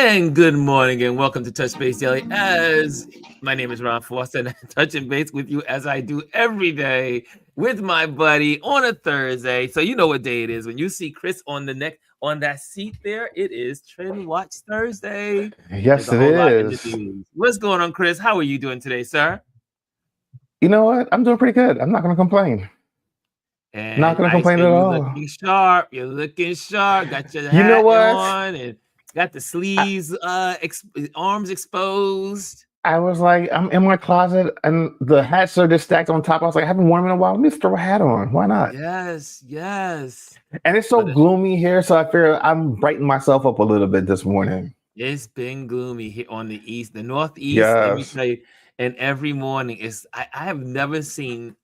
And good morning and welcome to Touch Base Daily. As my name is Ron Foster and I'm touching base with you as I do every day with my buddy on a Thursday. So you know what day it is. When you see Chris on that seat there, it is TrendWatch Thursday. Yes, it is. What's going on, Chris? How are you doing today, sir? You know what? I'm doing pretty good. I'm not going to complain. And not going to complain at all. Looking sharp. You're looking sharp. Got your hat you know what? on and got the sleeves, arms exposed. I was like, I'm in my closet and the hats are just stacked on top. I was like, I haven't worn them in a while. Let me throw a hat on. Why not? Yes. And it's so gloomy here, so I figure I'm brightening myself up a little bit this morning. It's been gloomy here on the east, the northeast. Yes. Let me tell you, and every morning I have never seen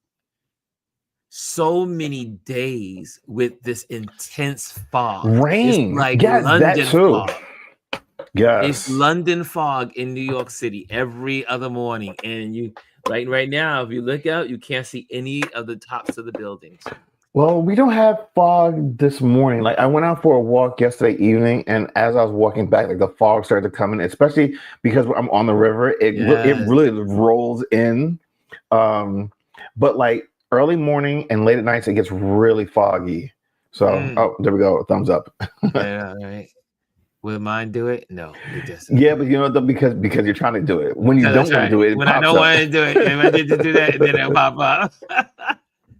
so many days with this intense fog. Rain. It's like yes, London that too. fog. Yes. It's London fog in New York City every other morning. And you right now, if you look out, you can't see any of the tops of the buildings. Well, we don't have fog this morning. Like I went out for a walk yesterday evening, and as I was walking back, like the fog started to come in, especially because I'm on the river. It really rolls in. But like early morning and late at nights, it gets really foggy. So, oh, there we go. Thumbs up. Yeah, all right. Will mine do it? No, it doesn't. Yeah, but you know, because you're trying to do it. When you don't want to do it, when I don't want to do it, and I did to do that, and then it'll pop up.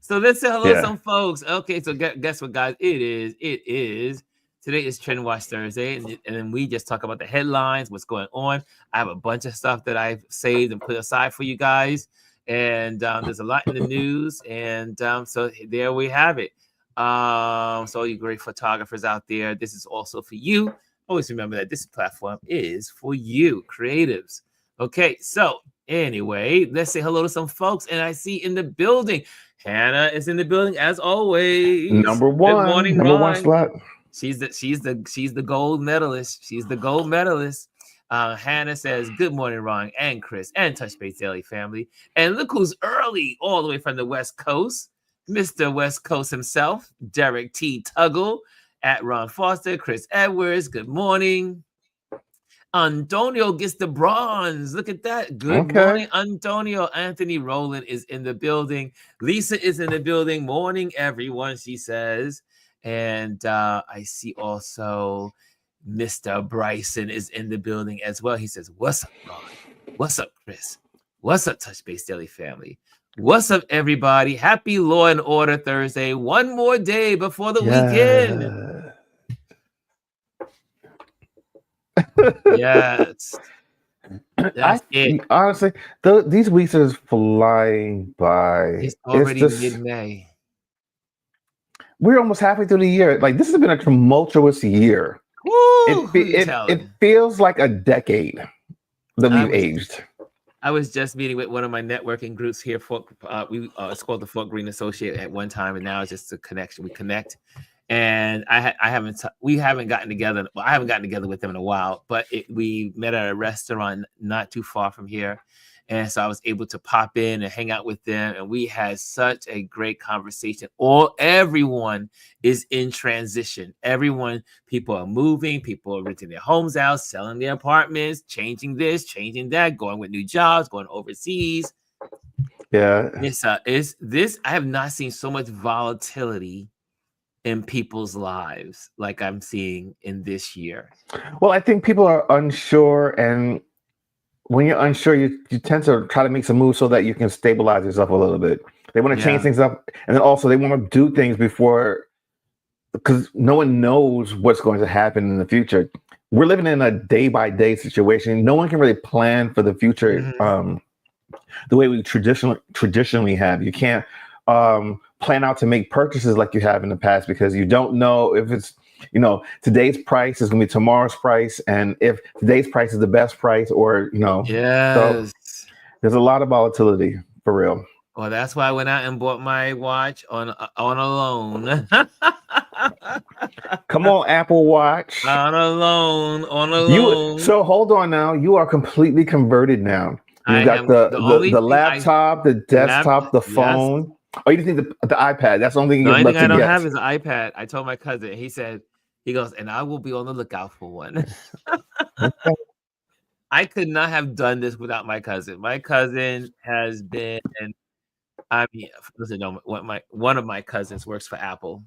So let's say hello to some folks. Okay, so guess what, guys? It is. Today is TrendWatch Thursday, and then we just talk about the headlines, what's going on. I have a bunch of stuff that I've saved and put aside for you guys. And there's a lot in the news, and so there we have it. So all you great photographers out there, this is also for you. Always remember that this platform is for you, creatives. Okay, so anyway, let's say hello to some folks, and I see in the building, Hannah is in the building as always. Number one slot. She's the gold medalist. She's the gold medalist. Hannah says, good morning, Ron and Chris and Touch Base Daily family. And look who's early all the way from the West Coast. Mr. West Coast himself, Derek T. Tuggle at Ron Foster, Chris Edwards. Good morning. Antonio gets the bronze. Look at that. Good morning, Antonio. Anthony Rowland is in the building. Lisa is in the building. Morning, everyone, she says. And I see also Mr. Bryson is in the building as well. He says, what's up, Ron? What's up, Chris? What's up, Touch Base Daily family? What's up, everybody? Happy Law and Order Thursday. One more day before the weekend. Yes. That's it. Honestly, these weeks are flying by. It's already mid-May. We're almost halfway through the year. Like, this has been a tumultuous year. Woo, it feels like a decade that we've aged. I was just meeting with one of my networking groups here. It's called the Fort Greene Associate at one time, and now it's just a connection. We connect, and we haven't gotten together. Well, I haven't gotten together with them in a while, but we met at a restaurant not too far from here. And so I was able to pop in and hang out with them. And we had such a great conversation. Everyone is in transition. People are moving. People are renting their homes out, selling their apartments, changing this, changing that, going with new jobs, going overseas. Yeah. I have not seen so much volatility in people's lives like I'm seeing in this year. Well, I think people are unsure, and when you're unsure, you tend to try to make some moves so that you can stabilize yourself a little bit. They want to change things up, and then also they want to do things before, because no one knows what's going to happen in the future. We're living in a day-by-day situation. No one can really plan for the future the way we traditionally have. You can't plan out to make purchases like you have in the past, because you don't know if it's, today's price is going to be tomorrow's price, and if today's price is the best price, or so there's a lot of volatility for real. Well, that's why I went out and bought my watch on a loan. Come on, Apple Watch. On a loan. So hold on now. You are completely converted now. You got the laptop, the desktop, the phone. Yes. Oh, you think the iPad? That's the only thing. The only thing I don't have is an iPad. I told my cousin. He goes, and I will be on the lookout for one. I could not have done this without my cousin. My cousin has been, I mean, for those that know, one of my cousins works for Apple.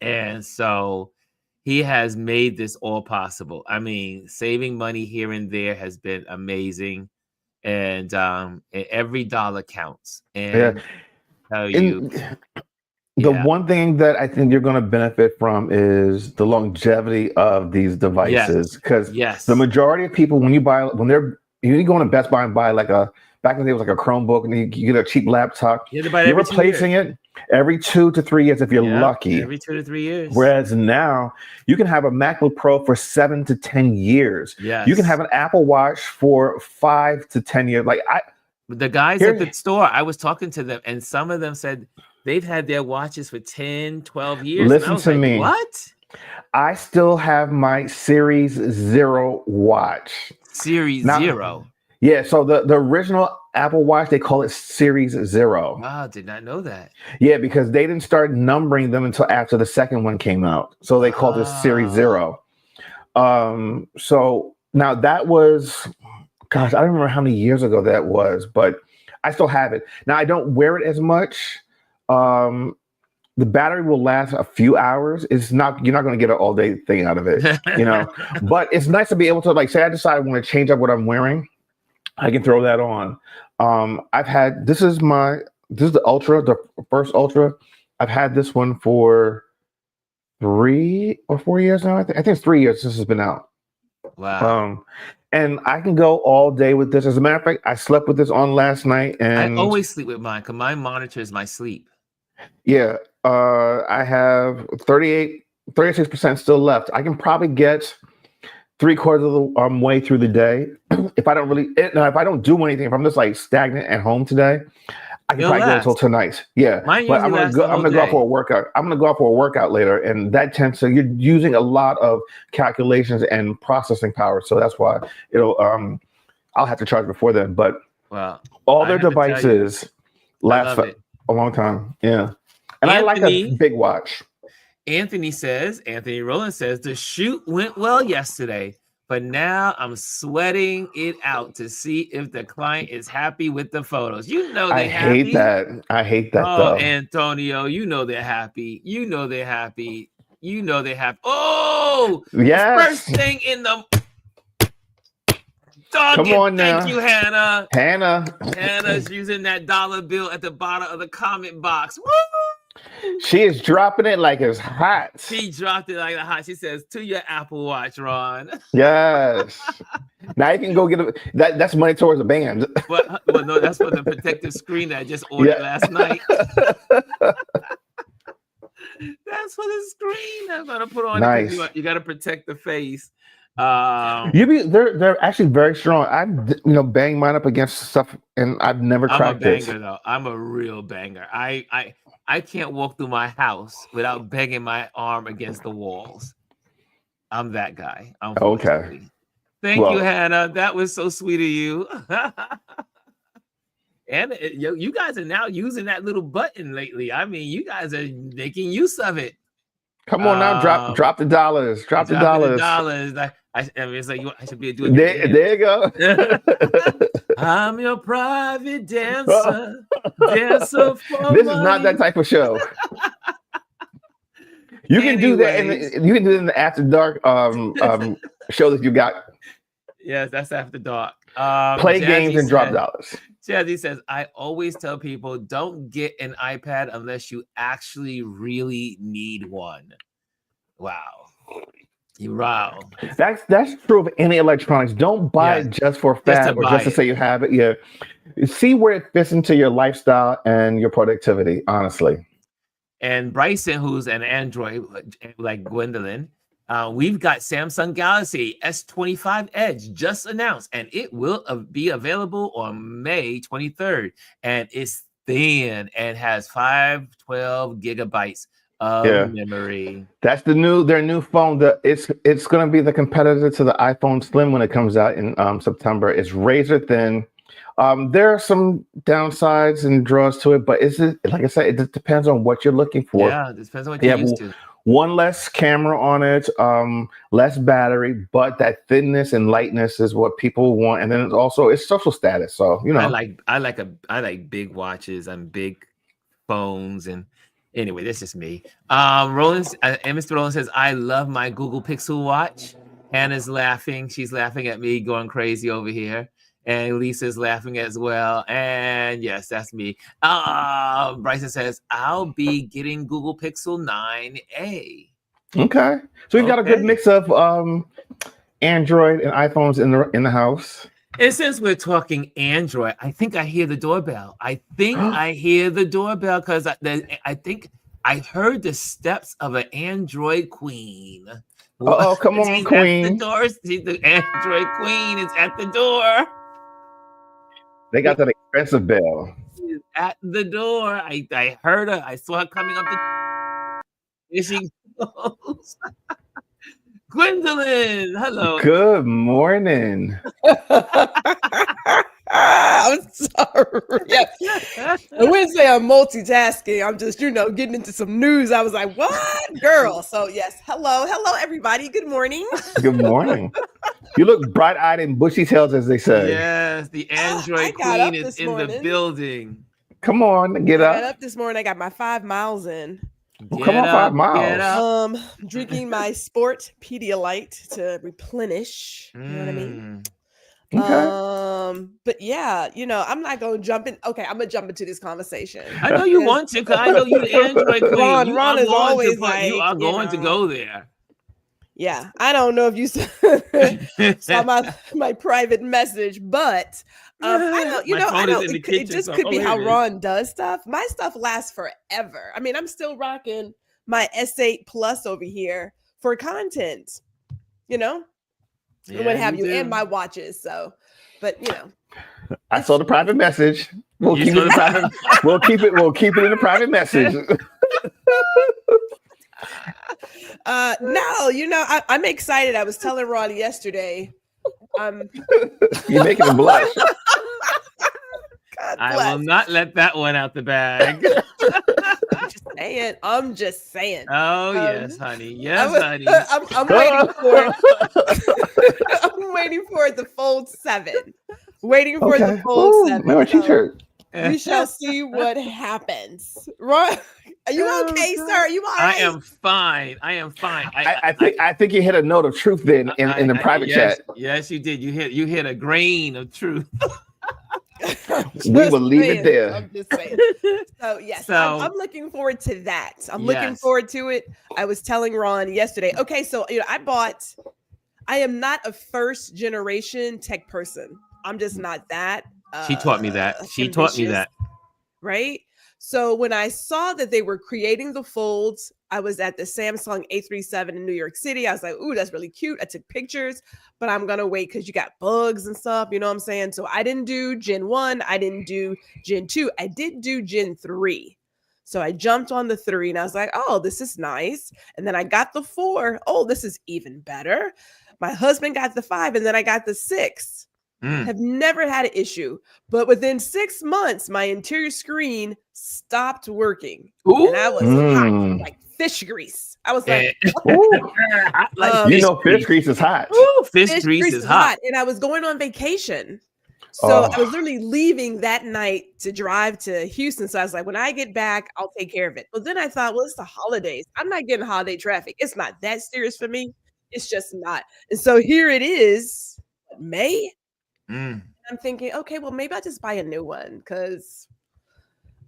And so he has made this all possible. I mean, saving money here and there has been amazing. And every dollar counts. And tell you, the one thing that I think you're going to benefit from is the longevity of these devices, because the majority of people, when you go to Best Buy and buy like back in the day, it was like a Chromebook, and you get a cheap laptop. You're replacing it every 2 to 3 years if you're lucky. Every 2 to 3 years. Whereas now you can have a MacBook Pro for 7 to 10 years. Yes. You can have an Apple Watch for 5 to 10 years. Like the guys at the store, I was talking to them, and some of them said they've had their watches for 10, 12 years. Listen to me. What? I still have my Series 0 watch. Series 0? Yeah, so the original Apple Watch, they call it Series 0. Wow, did not know that. Yeah, because they didn't start numbering them until after the second one came out. So they called it Series 0. So now that was, gosh, I don't remember how many years ago that was, but I still have it. Now I don't wear it as much. The battery will last a few hours. You're not going to get an all day thing out of it, but it's nice to be able to, like, say I decide I want to change up what I'm wearing, I can throw that on. This is the Ultra, the first Ultra. I've had this one for 3 or 4 years now. I think it's 3 years since it's been out. Wow. And I can go all day with this. As a matter of fact, I slept with this on last night, and I always sleep with mine because mine monitors my sleep. Yeah. I have 36% still left. I can probably get 3/4 of the way through the day. If I don't do anything, if I'm just like stagnant at home today, I can probably go until tonight. Yeah. But I'm gonna go out for a workout. I'm gonna go out for a workout later, and that tends to, you're using a lot of calculations and processing power. So that's why I'll have to charge before then. But all their devices last for a long time. Yeah. And I like a big watch. Anthony Rowland says, the shoot went well yesterday, but now I'm sweating it out to see if the client is happy with the photos. They're happy. I hate that Oh, though. Antonio, they're happy. They're happy. They're happy. Oh, yes. The first thing in the Come on now. Thank you, Hannah. Hannah's using that dollar bill at the bottom of the comment box. Woo! She is dropping it like it's hot. She dropped it like it's hot. She says, to your Apple Watch, Ron. Yes. Now you can go get that's money towards a band. Well, no, that's for the protective screen that I just ordered last night. That's for the screen I'm gonna put on. Nice. You got to protect the face. They're actually very strong. I've banged mine up against stuff, and I've never cracked it. I'm a banger though. I'm a real banger. I can't walk through my house without banging my arm against the walls. I'm that guy. Okay. Thank you, Hannah. That was so sweet of you. And you guys are now using that little button lately. I mean, you guys are making use of it. Come on now, drop the dollars. Drop the dollars. It's like I should be doing there you go. I'm your private dancer, dancer for This is not that type of show. You can do that. You can do it in the After Dark show that you got. Yes, that's After Dark. Play games and drop dollars. Jazzy says, I always tell people, don't get an iPad unless you actually really need one. Wow. Wow. That's true of any electronics. Don't buy it just for fad or just to say you have it. Yeah. See where it fits into your lifestyle and your productivity, honestly. And Bryson, who's an Android like Gwendolyn, we've got Samsung Galaxy S25 Edge just announced, and it will be available on May 23rd. And it's thin and has 512 gigabytes of memory. That's their new phone. It's going to be the competitor to the iPhone Slim when it comes out in September. It's razor thin. There are some downsides and draws to it, but like I said, it just depends on what you're looking for. Yeah, it depends on what you're used to. one less camera on it, less battery, but that thinness and lightness is what people want. And then it's also it's social status. So you know, I like big watches and big phones. And anyway, that's just me. Roland and Mr. Roland says, I love my Google Pixel watch. Hannah's laughing. She's laughing at me, going crazy over here. And Lisa's laughing as well. And yes, that's me. Bryson says, I'll be getting Google Pixel 9A. Okay. So we've got a good mix of Android and iPhones in the house. And since we're talking Android, I think I hear the doorbell. I think I hear the doorbell because I think I heard the steps of an Android queen. Oh, come on, queen. At the door. The Android queen is at the door. They got that expensive bell. She's at the door. I heard her. I saw her coming up the. Here she goes. Gwendolyn, hello. Good morning. I'm sorry. Yes. Wednesday, I'm multitasking. I'm just, getting into some news. I was like, what, girl? So yes, hello, everybody. Good morning. Good morning. You look bright-eyed and bushy-tailed, as they say. Yes, the Android queen is in the building. Come on, get up. I got up this morning. I got my 5 miles in. Well, come on, 5 miles. Drinking my Sport Pedialyte to replenish. You know what I mean? Okay. But yeah, I'm not gonna jump in. Okay, I'm gonna jump into this conversation. I know you want to, because I know you're the Android queen. Ron is always like, you are going to go there. Yeah, I don't know if you saw my private message, but I know, I know it just could be how Ron does stuff. My stuff lasts forever. I mean, I'm still rocking my S8 Plus over here for content, and what have you, and my watches. So, but I saw the private message. We'll keep it in the private message. No, I'm excited. I was telling Ron yesterday. You're making him blush. I will not let that one out the bag. I'm just saying. Oh yes, honey. Yes, honey. I'm waiting for it. I'm waiting for the Fold 7. Waiting for the Fold 7. My t-shirt. We shall see what happens. Ron, are you okay, sir? Are you all right? I am fine. I think you hit a note of truth then in the private chat. Yes, you did. You hit a grain of truth. We will leave it there. I'm just saying. So yes, I'm looking forward to that. I'm looking forward to it. I was telling Ron yesterday. Okay, so I am not a first generation tech person. I'm just not that. She taught me that. Right. So when I saw that they were creating the folds, I was at the Samsung A37 in New York City. I was like, ooh, that's really cute. I took pictures, but I'm going to wait because you got bugs and stuff. You know what I'm saying? So I didn't do Gen 1. I didn't do Gen 2. I did do Gen 3. So I jumped on the 3 and I was like, oh, this is nice. And then I got the 4. Oh, this is even better. My husband got the 5 and then I got the 6. Have never had an issue, but within 6 months, my interior screen stopped working. Ooh. And I was hot, like fish grease. I was like, fish grease is hot. Ooh, fish grease is hot. And I was going on vacation. So I was literally leaving that night to drive to Houston. So I was like, when I get back, I'll take care of it. But then I thought, well, it's the holidays. I'm not getting holiday traffic. It's not that serious for me. It's just not. And so here it is, May. I'm thinking, okay, well, maybe I'll just buy a new one because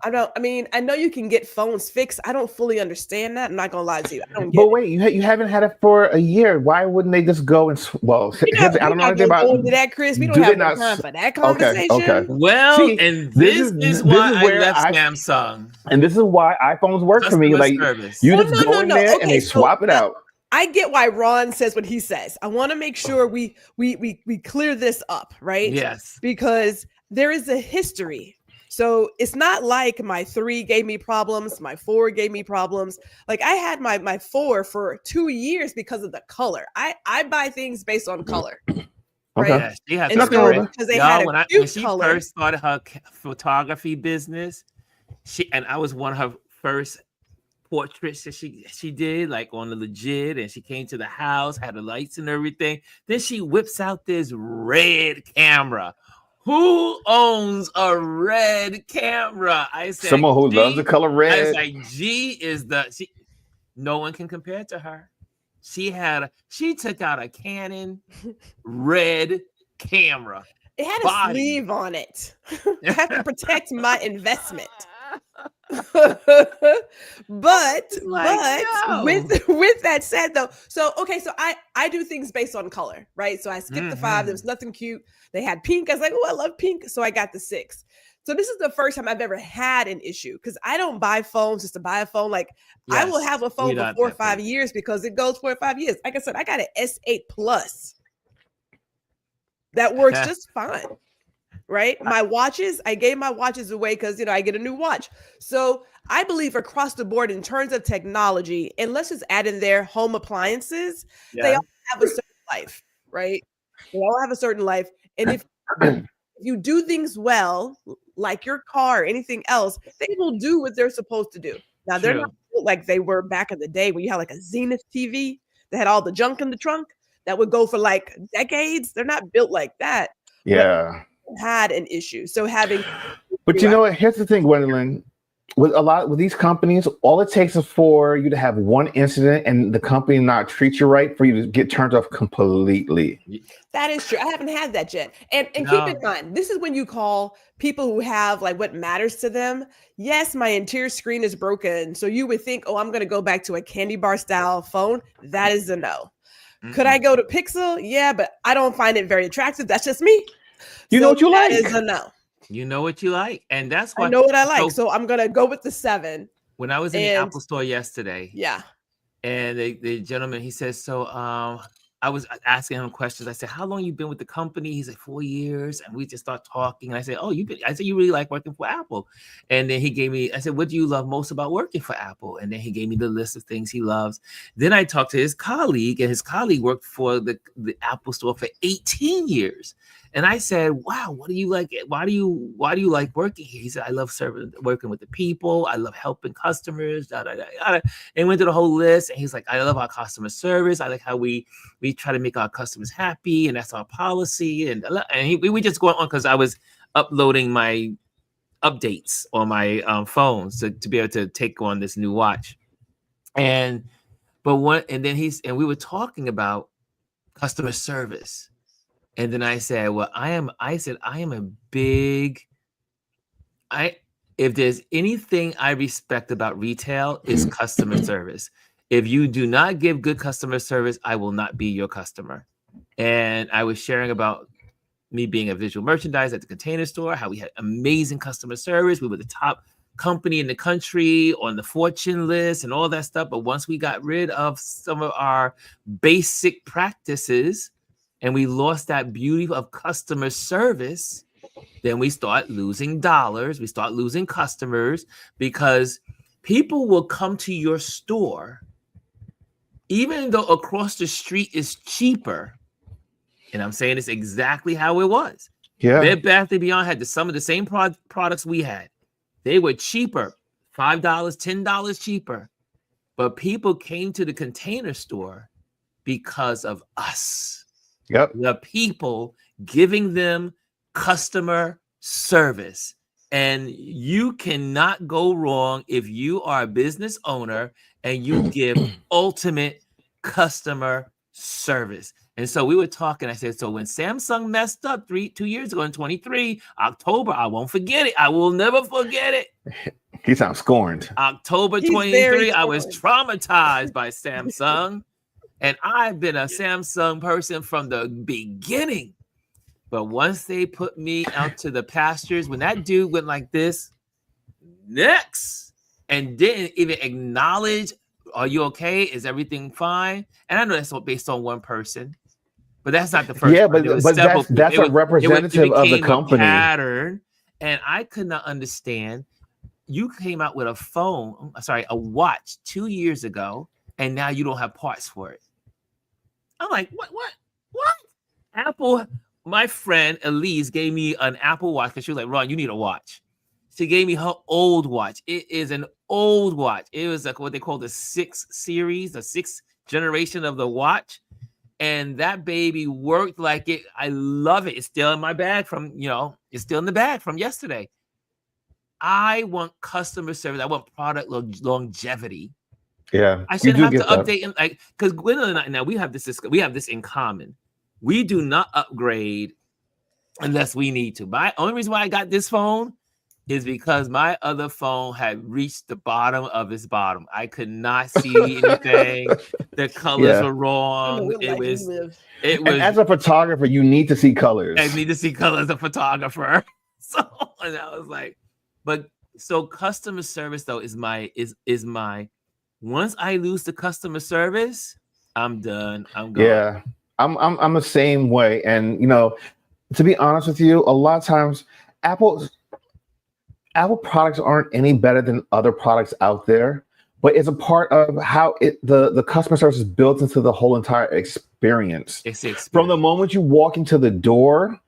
I know you can get phones fixed. I don't fully understand that. I'm not going to lie to you. I don't get wait, you haven't had it for a year. Why wouldn't they just go and, I don't know anything about that, Chris. We don't have no time for that conversation. Okay. Well, and this is why I left Samsung. And this is why iPhones work for me. Like, you just go in there and they swap it out. I get why Ron says what he says. I want to make sure we clear this up, right? Yes. Because there is a history. So it's not like my 3 gave me problems, my 4 gave me problems. Like I had my 4 for 2 years because of the color. I buy things based on color. Right? Okay. She had because they had a cute when she color. first started her photography business, I was one of her first portraits that she did, like on the legit, and she came to the house, had the lights and everything. Then she whips out this red camera. Who owns a red camera? I said, Someone who loves the color red. I was like, G is no one can compare to her. She took out a Canon red camera. It had a sleeve on it. I have to protect my investment. but with that said though, so I do things based on color, right? So I skipped the 5. There was nothing cute. They had pink. I was like, oh, I love pink. So I got the 6. So this is the first time I've ever had an issue, because I don't buy phones just to buy a phone. Like, yes, I will have a phone for 4 or 5 years because it goes 4 or 5 years. Like I said, I got an S8 Plus that works just fine. Right? My watches, I gave my watches away because, I get a new watch. So I believe across the board in terms of technology, and let's just add in there home appliances, they all have a certain life, right? They all have a certain life. And if you do things well, like your car or anything else, they will do what they're supposed to do. Now, they're not like they were back in the day when you had like a Zenith TV that had all the junk in the trunk that would go for like decades. They're not built like that. Yeah. Had an issue. So having, but you know what? Here's the thing, Gwendolyn. With these companies, all it takes is for you to have one incident and the company not treat you right for you to get turned off completely. That is true. I haven't had that yet. And keep in mind, this is when you call people who have like what matters to them. Yes, my interior screen is broken. So you would think, oh, I'm going to go back to a candy bar style phone. That is a no. Could I go to Pixel? Yeah, but I don't find it very attractive. That's just me. You know what you like. That is a no. You know what you like, and that's why I know what I like. So I'm gonna go with the 7. When I was in the Apple store yesterday, and the gentleman, he says, so I was asking him questions. I said, how long you been with the company? He's like, 4 years, and we just start talking. And I said, oh, I said, you really like working for Apple? And then he gave me, I said, what do you love most about working for Apple? And then he gave me the list of things he loves. Then I talked to his colleague, and his colleague worked for the Apple store for 18 years. And I said, wow, what do you like? Why do you like working here? He said, I love working with the people. I love helping customers. And went through the whole list. And he's like, I love our customer service. I like how we try to make our customers happy. And that's our policy. And we just going on because I was uploading my updates on my phones to be able to take on this new watch. And we were talking about customer service. And then I said, well, I am a big, if there's anything I respect about retail, is customer service. If you do not give good customer service, I will not be your customer. And I was sharing about me being a visual merchandiser at the Container Store, how we had amazing customer service. We were the top company in the country on the Fortune list and all that stuff. But once we got rid of some of our basic practices, and we lost that beauty of customer service, then we start losing dollars. We start losing customers because people will come to your store, even though across the street is cheaper. And I'm saying this exactly how it was. Yeah. Bed Bath & Beyond had some of the same products we had. They were cheaper, $5, $10 cheaper. But people came to the Container Store because of us. Yep. The people giving them customer service. And you cannot go wrong if you are a business owner and you give ultimate customer service. And so we were talking. I said, so when Samsung messed up 2 years ago in 23, October, I won't forget it. I will never forget it. He sounds scorned. October 23, I was traumatized by Samsung. And I've been a Samsung person from the beginning. But once they put me out to the pastures, when that dude went like this, next, and didn't even acknowledge, are you okay? Is everything fine? And I know that's based on one person, but that's not the first. Yeah, but that's a representative of the company. Pattern, and I could not understand. You came out with a watch 2 years ago, and now you don't have parts for it. I'm like, what? Apple, my friend Elise gave me an Apple Watch because she was like, Ron, you need a watch. She gave me her old watch. It is an old watch. It was like what they call the 6 series, the 6th generation of the watch. And that baby worked like it. I love it. It's still in my bag from, it's still in the bag from yesterday. I want customer service. I want product longevity. Yeah, I shouldn't have to update and because Gwendolyn and I, now we have this in common. We do not upgrade unless we need to. My only reason why I got this phone is because my other phone had reached the bottom of its bottom. I could not see anything. The colors were wrong. It was. And as a photographer, you need to see colors. I need to see colors as a photographer. So and I was like, so customer service though is my once I lose the customer service, I'm done. I'm gone. Yeah, I'm the same way. And to be honest with you, a lot of times Apple products aren't any better than other products out there, but it's a part of how the customer service is built into the whole entire experience. From the moment you walk into the door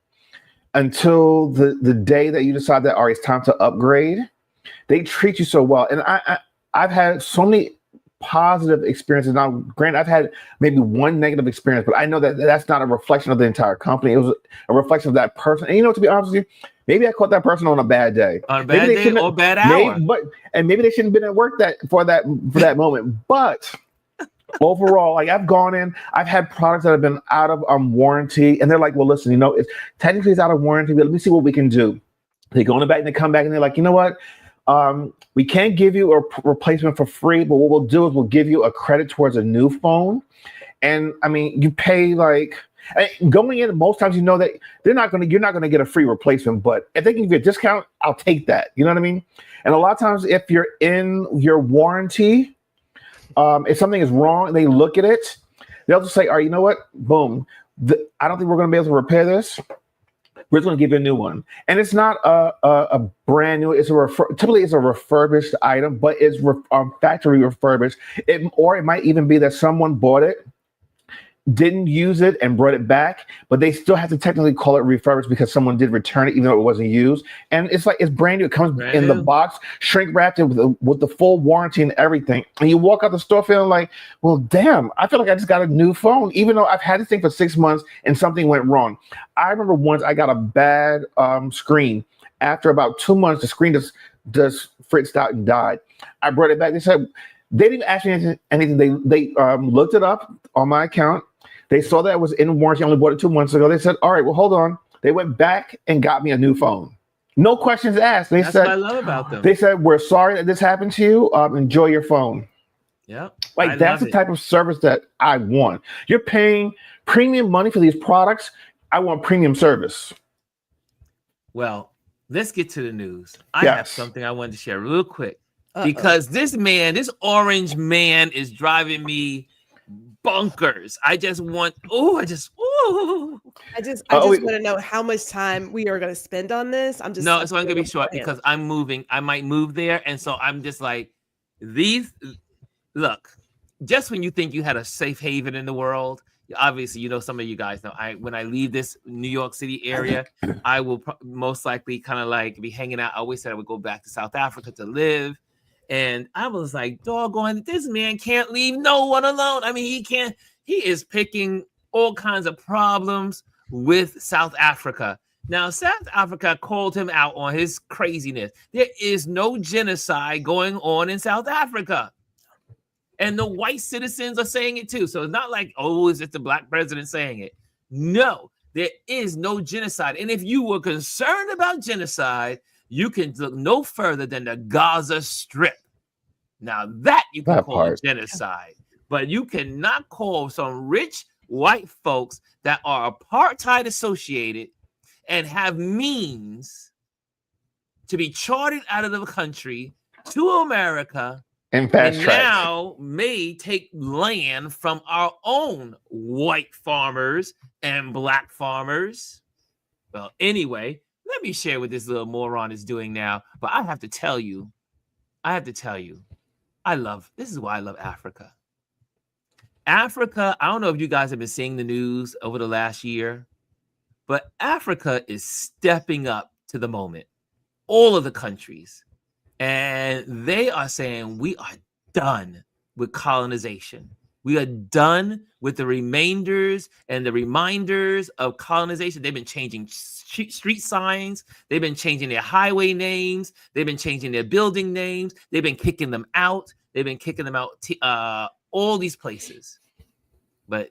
until the day that you decide that, all right, it's time to upgrade, they treat you so well. And I've had so many positive experiences. Now, granted, I've had maybe one negative experience, but I know that that's not a reflection of the entire company. It was a reflection of that person. And to be honest with you, maybe I caught that person on a bad day. On a bad day or bad hour. Maybe they shouldn't have been at work for that moment. But overall, I've gone in, I've had products that have been out of warranty, and they're like, well, listen, it's technically it's out of warranty, but let me see what we can do. They go in the back and they come back and they're like, you know what? We can't give you a replacement for free, but what we'll do is we'll give you a credit towards a new phone. And I mean, you pay going in, most times that you're not going to get a free replacement, but if they can give you a discount, I'll take that. You know what I mean? And a lot of times if you're in your warranty, if something is wrong, they look at it, they'll just say, all right, you know what? Boom. I don't think we're going to be able to repair this. We're just going to give you a new one. And it's not a brand new, typically it's a refurbished item, but it's factory refurbished. Or it might even be that someone bought it, didn't use it and brought it back, but they still have to technically call it refurbished because someone did return it even though it wasn't used. And it's brand new. It comes in the box, shrink wrapped with the full warranty and everything. And you walk out the store feeling like, well, damn, I feel like I just got a new phone, even though I've had this thing for 6 months and something went wrong. I remember once I got a bad screen. After about 2 months, the screen just fritzed out and died. I brought it back. They said they didn't ask me anything. They looked it up on my account. They saw that it was in warranty. I only bought it 2 months ago. They said, all right, well, hold on. They went back and got me a new phone. No questions asked. That's what I love about them. They said, we're sorry that this happened to you. Enjoy your phone. Yeah. That's the type of service that I want. You're paying premium money for these products. I want premium service. Well, let's get to the news. I have something I wanted to share real quick because this orange man is driving me bonkers. I just want to know how much time we are going to spend on this. I'm going to be short because I'm moving. I might move there. And so I'm just like, look, just when you think you had a safe haven in the world, obviously, some of you guys know, when I leave this New York City area, I will most likely kind of be hanging out. I always said I would go back to South Africa to live. And I was like, doggone, this man can't leave no one alone. I mean, he is picking all kinds of problems with South Africa. Now, South Africa called him out on his craziness. There is no genocide going on in South Africa. And the white citizens are saying it too. So it's not like, is it the black president saying it? No, there is no genocide. And if you were concerned about genocide, you can look no further than the Gaza Strip. Now that you can call genocide, but you cannot call some rich white folks that are apartheid associated and have means to be chartered out of the country to America and now may take land from our own white farmers and black farmers. Well, anyway, let me share what this little moron is doing now. But I have to tell you, this is why I love Africa. Africa, I don't know if you guys have been seeing the news over the last year, but Africa is stepping up to the moment. All of the countries. And they are saying we are done with colonization. We are done with the remainders and the reminders of colonization. They've been changing street signs. They've been changing their highway names. They've been changing their building names. They've been kicking them out. They've been kicking them out all these places. But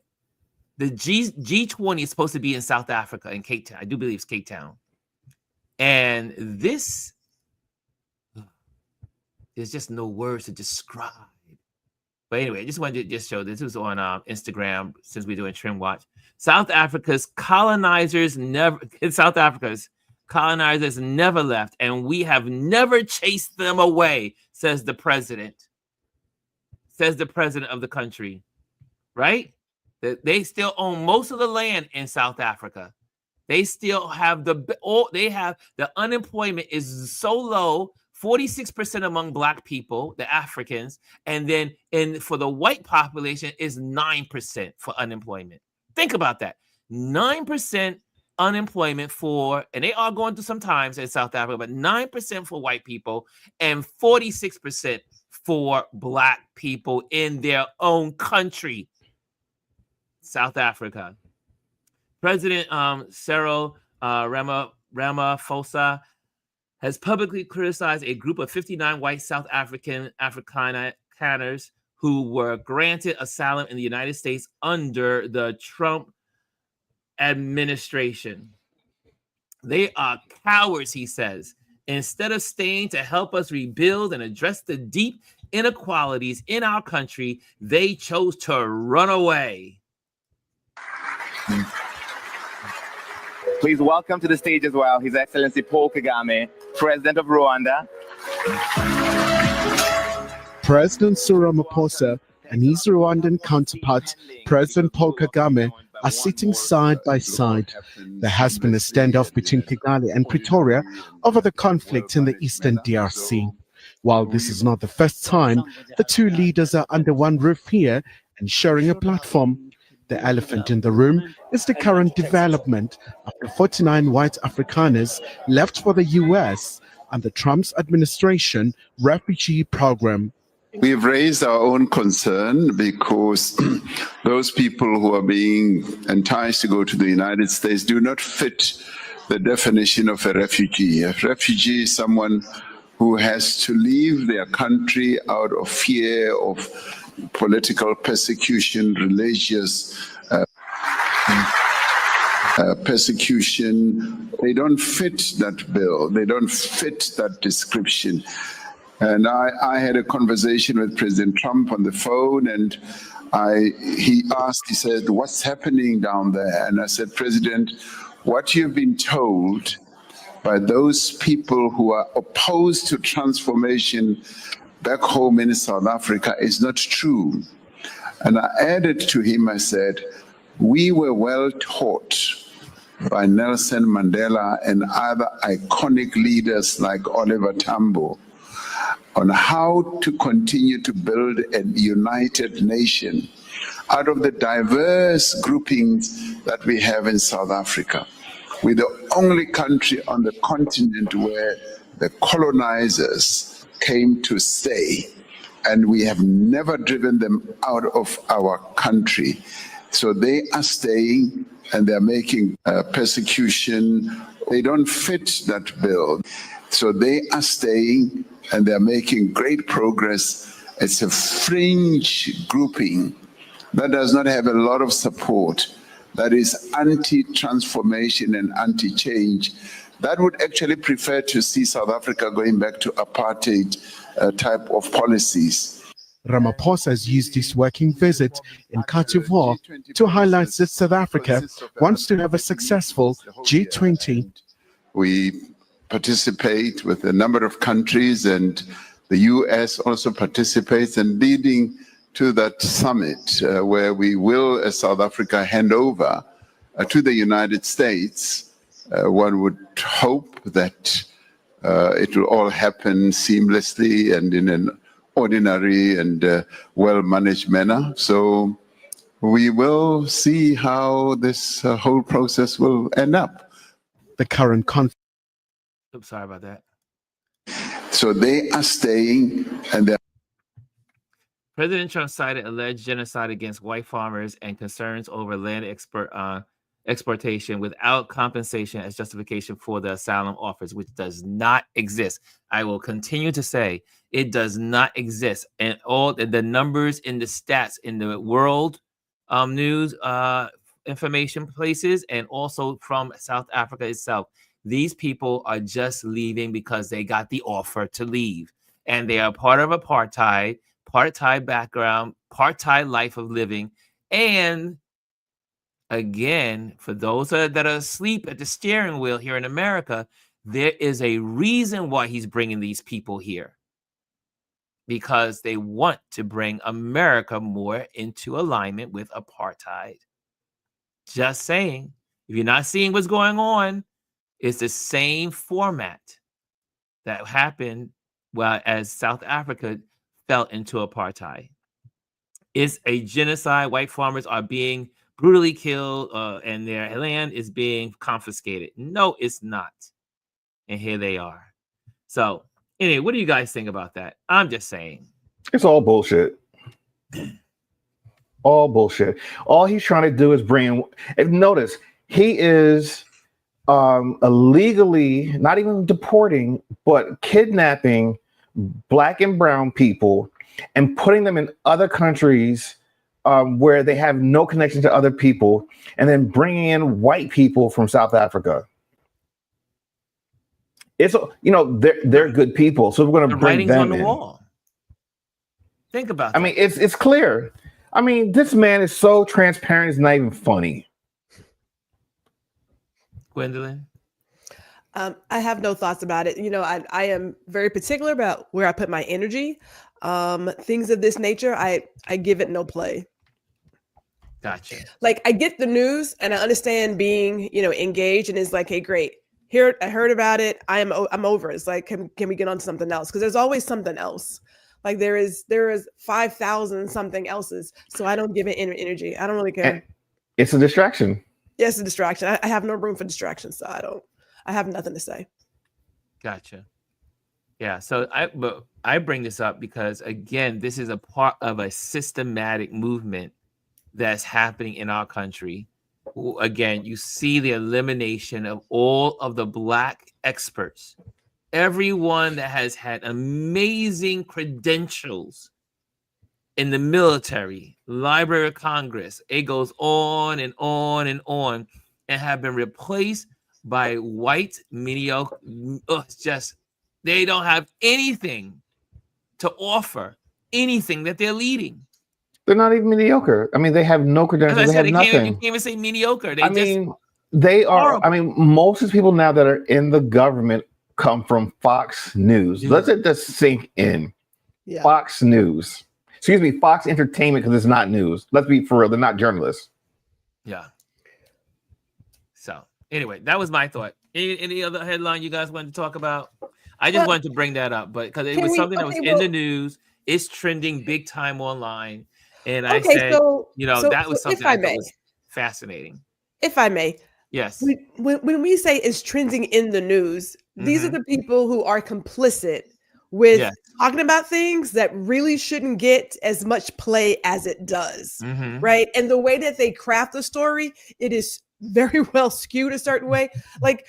the G20 is supposed to be in South Africa, in Cape Town. I do believe it's Cape Town. And this, there's just no words to describe. But anyway, I just wanted to just show this. This was on Instagram since we're doing TrendWatch. South Africa's colonizers never left, and we have never chased them away, says the president. Says the president of the country, right? They still own most of the land in South Africa. They still have the unemployment is so low. 46% among Black people, the Africans, and then for the white population is 9% for unemployment. Think about that. 9% unemployment and they are going through some times in South Africa, but 9% for white people and 46% for Black people in their own country, South Africa. President Cyril Ramaphosa has publicly criticized a group of 59 white South Afrikaners who were granted asylum in the United States under the Trump administration. They are cowards, he says. Instead of staying to help us rebuild and address the deep inequalities in our country, they chose to run away. Please welcome to the stage as well His Excellency Paul Kagame, President of Rwanda. President Cyril Ramaphosa and his Rwandan counterpart, President Paul Kagame, are sitting side by side. There has been a standoff between Kigali and Pretoria over the conflict in the eastern DRC. While this is not the first time the two leaders are under one roof here and sharing a platform, the elephant in the room is the current development of the 49 white Afrikaners left for the U.S. under Trump's administration refugee program. We've raised our own concern because those people who are being enticed to go to the United States do not fit the definition of a refugee. A refugee is someone who has to leave their country out of fear of political persecution, religious persecution. They don't fit that bill. They don't fit that description. And I had a conversation with President Trump on the phone, and he said, what's happening down there? And I said, President, what you've been told by those people who are opposed to transformation back home in South Africa is not true. And I added to him, I said, we were well taught by Nelson Mandela and other iconic leaders like Oliver Tambo on how to continue to build a united nation out of the diverse groupings that we have in South Africa. We're the only country on the continent where the colonizers came to stay, and we have never driven them out of our country. So they are staying, and they're making persecution. They don't fit that bill. So they are staying, and they're making great progress. It's a fringe grouping that does not have a lot of support, that is anti-transformation and anti-change, that would actually prefer to see South Africa going back to apartheid type of policies. Ramaphosa has used his working visit in Côte d'Ivoire to highlight that South Africa wants to have a successful G20. We participate with a number of countries, and the US also participates, and leading to that summit where we will, as South Africa, hand over to the United States. One would hope that it will all happen seamlessly and in an ordinary and well-managed manner. So we will see how this whole process will end up. The current conflict. Oops, sorry about that. So they are staying, and they're President Trump cited alleged genocide against white farmers and concerns over land exportation without compensation as justification for the asylum offers, which does not exist. I will continue to say it does not exist. And all the numbers in the stats in the world news information places and also from South Africa itself, these people are just leaving because they got the offer to leave. And they are part of apartheid background, apartheid life of living. And again, for those that are asleep at the steering wheel here in America, there is a reason why he's bringing these people here. Because they want to bring America more into alignment with apartheid. Just saying. If you're not seeing what's going on, it's the same format that happened as South Africa fell into apartheid. It's a genocide. White farmers are being brutally killed and their land is being confiscated. No, it's not. And here they are. So anyway, what do you guys think about that? I'm just saying. It's all bullshit. All bullshit. All he's trying to do is bring. And notice, he is illegally, not even deporting, but kidnapping Black and brown people and putting them in other countries where they have no connection to other people, and then bringing in white people from South Africa. It's, they're good people, so we're going to bring them on the in. wall. Think about that. I mean, it's clear. I mean, this man is so transparent, it's not even funny. Gwendolyn? I have no thoughts about it. I am very particular about where I put my energy. Things of this nature, I give it no play. Gotcha. Like, I get the news and I understand being, engaged, and it's like, hey, great. Here, I heard about it. I'm over it. It's like, can we get on to something else? Because there's always something else. Like there is 5,000 something else's. So I don't give it energy. I don't really care. And it's a distraction. Yeah, it's a distraction. I have no room for distraction. So I have nothing to say. Gotcha. Yeah. So I bring this up because, again, this is a part of a systematic movement that's happening in our country. Again, you see the elimination of all of the Black experts. Everyone that has had amazing credentials in the military, Library of Congress, it goes on and on and on, and have been replaced by white mediocre. They don't have anything to offer, anything that they're leading. They're not even mediocre. I mean, they have no credentials. They have nothing. You can't even say mediocre. They are. Horrible. I mean, most of the people now that are in the government come from Fox News. Let's let this sink in. Yeah. Fox News. Excuse me, Fox Entertainment, because it's not news. Let's be for real. They're not journalists. Yeah. So anyway, that was my thought. Any other headline you guys wanted to talk about? I just wanted to bring that up, but because it was something that was in the news. It's trending big time online. And I said, that was something that was fascinating. If I may. Yes. When we say it's trending in the news, these are the people who are complicit with talking about things that really shouldn't get as much play as it does, right? And the way that they craft the story, it is very well skewed a certain way. Like,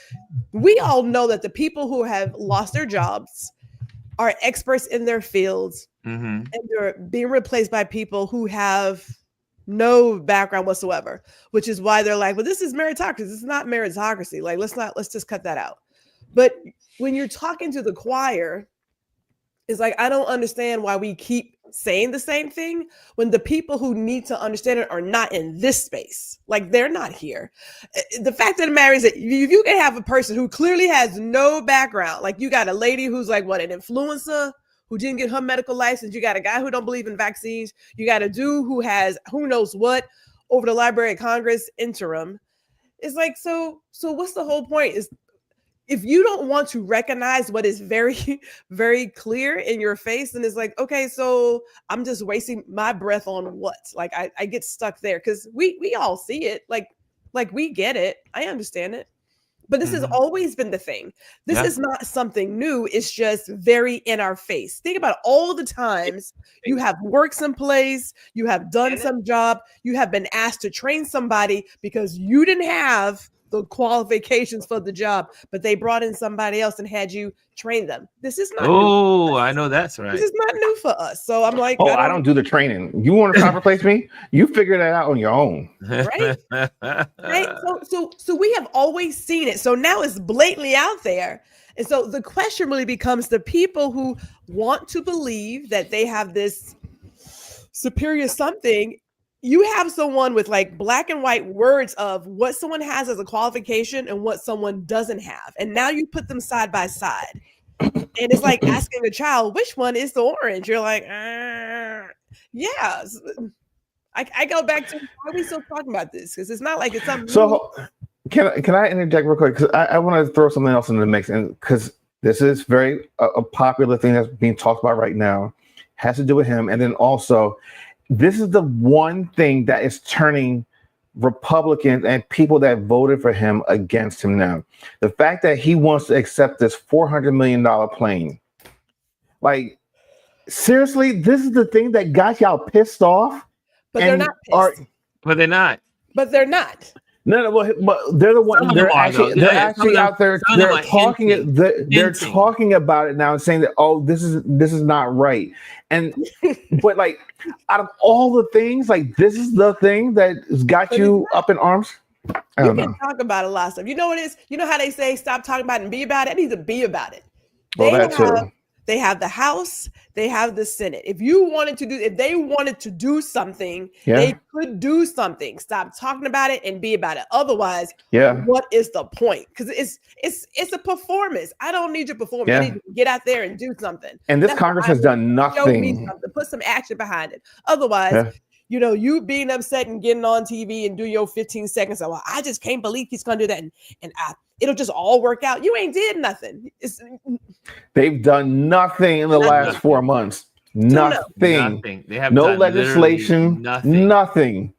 we all know that the people who have lost their jobs are experts in their fields, and they're being replaced by people who have no background whatsoever, which is why they're like, well, this is meritocracy. This is not meritocracy. Like, let's just cut that out. But when you're talking to the choir, it's like, I don't understand why we keep saying the same thing when the people who need to understand it are not in this space. Like, they're not here. The fact of the matter is that you can have a person who clearly has no background. Like, you got a lady who's like, an influencer who didn't get her medical license. You got a guy who don't believe in vaccines. You got a dude who has who knows what over the Library of Congress interim. It's like, so what's the whole point? Is if you don't want to recognize what is very, very clear in your face, then it's like, okay, so I'm just wasting my breath on what? Like, I get stuck there because we all see it. Like we get it. I understand it. But this has always been the thing. This is not something new. It's just very in our face. Think about all the times you have worked someplace, you have done some job, you have been asked to train somebody because you didn't have the qualifications for the job, but they brought in somebody else and had you train them. This is not new. I know that's right. This is not new for us. So I'm like, I don't do the training. You want to try to replace me? You figure that out on your own. Right? Right? So we have always seen it. So now it's blatantly out there. And so the question really becomes the people who want to believe that they have this superior something. You have someone with like black and white words of what someone has as a qualification and what someone doesn't have. And now you put them side by side. And it's like asking a child, which one is the orange? You're like, yeah. I go back to, why are we still talking about this? Because it's not like it's something. So can I interject real quick? Because I want to throw something else into the mix. And because this is very a popular thing that's being talked about right now. Has to do with him. And then also, this is the one thing that is turning Republicans and people that voted for him against him now. The fact that he wants to accept this $400 million plane. Like, seriously, this is the thing that got y'all pissed off? But they're not pissed. But they're not. But they're not. No, but they're the one. They're actually out there. They're talking. They're talking about it now and saying that, oh, this is not right. And but like, out of all the things, like this is the thing that has got you up in arms. I don't know. Can talk about a lot of stuff. You know what it is? You know how they say stop talking about it and be about it? I need to be about it. They have the House, they have the Senate. If they wanted to do something, they could do something. Stop talking about it and be about it. Otherwise, what is the point? Because it's a performance. I don't need your performance. I need you to get out there and do something. And this Congress has done nothing. Show me something. Put some action behind it. Otherwise, you being upset and getting on TV and do your 15 seconds. Well, I just can't believe he's gonna do that, and it'll just all work out. You ain't did nothing. They've done nothing in the last 4 months. Nothing. They have no legislation. Nothing.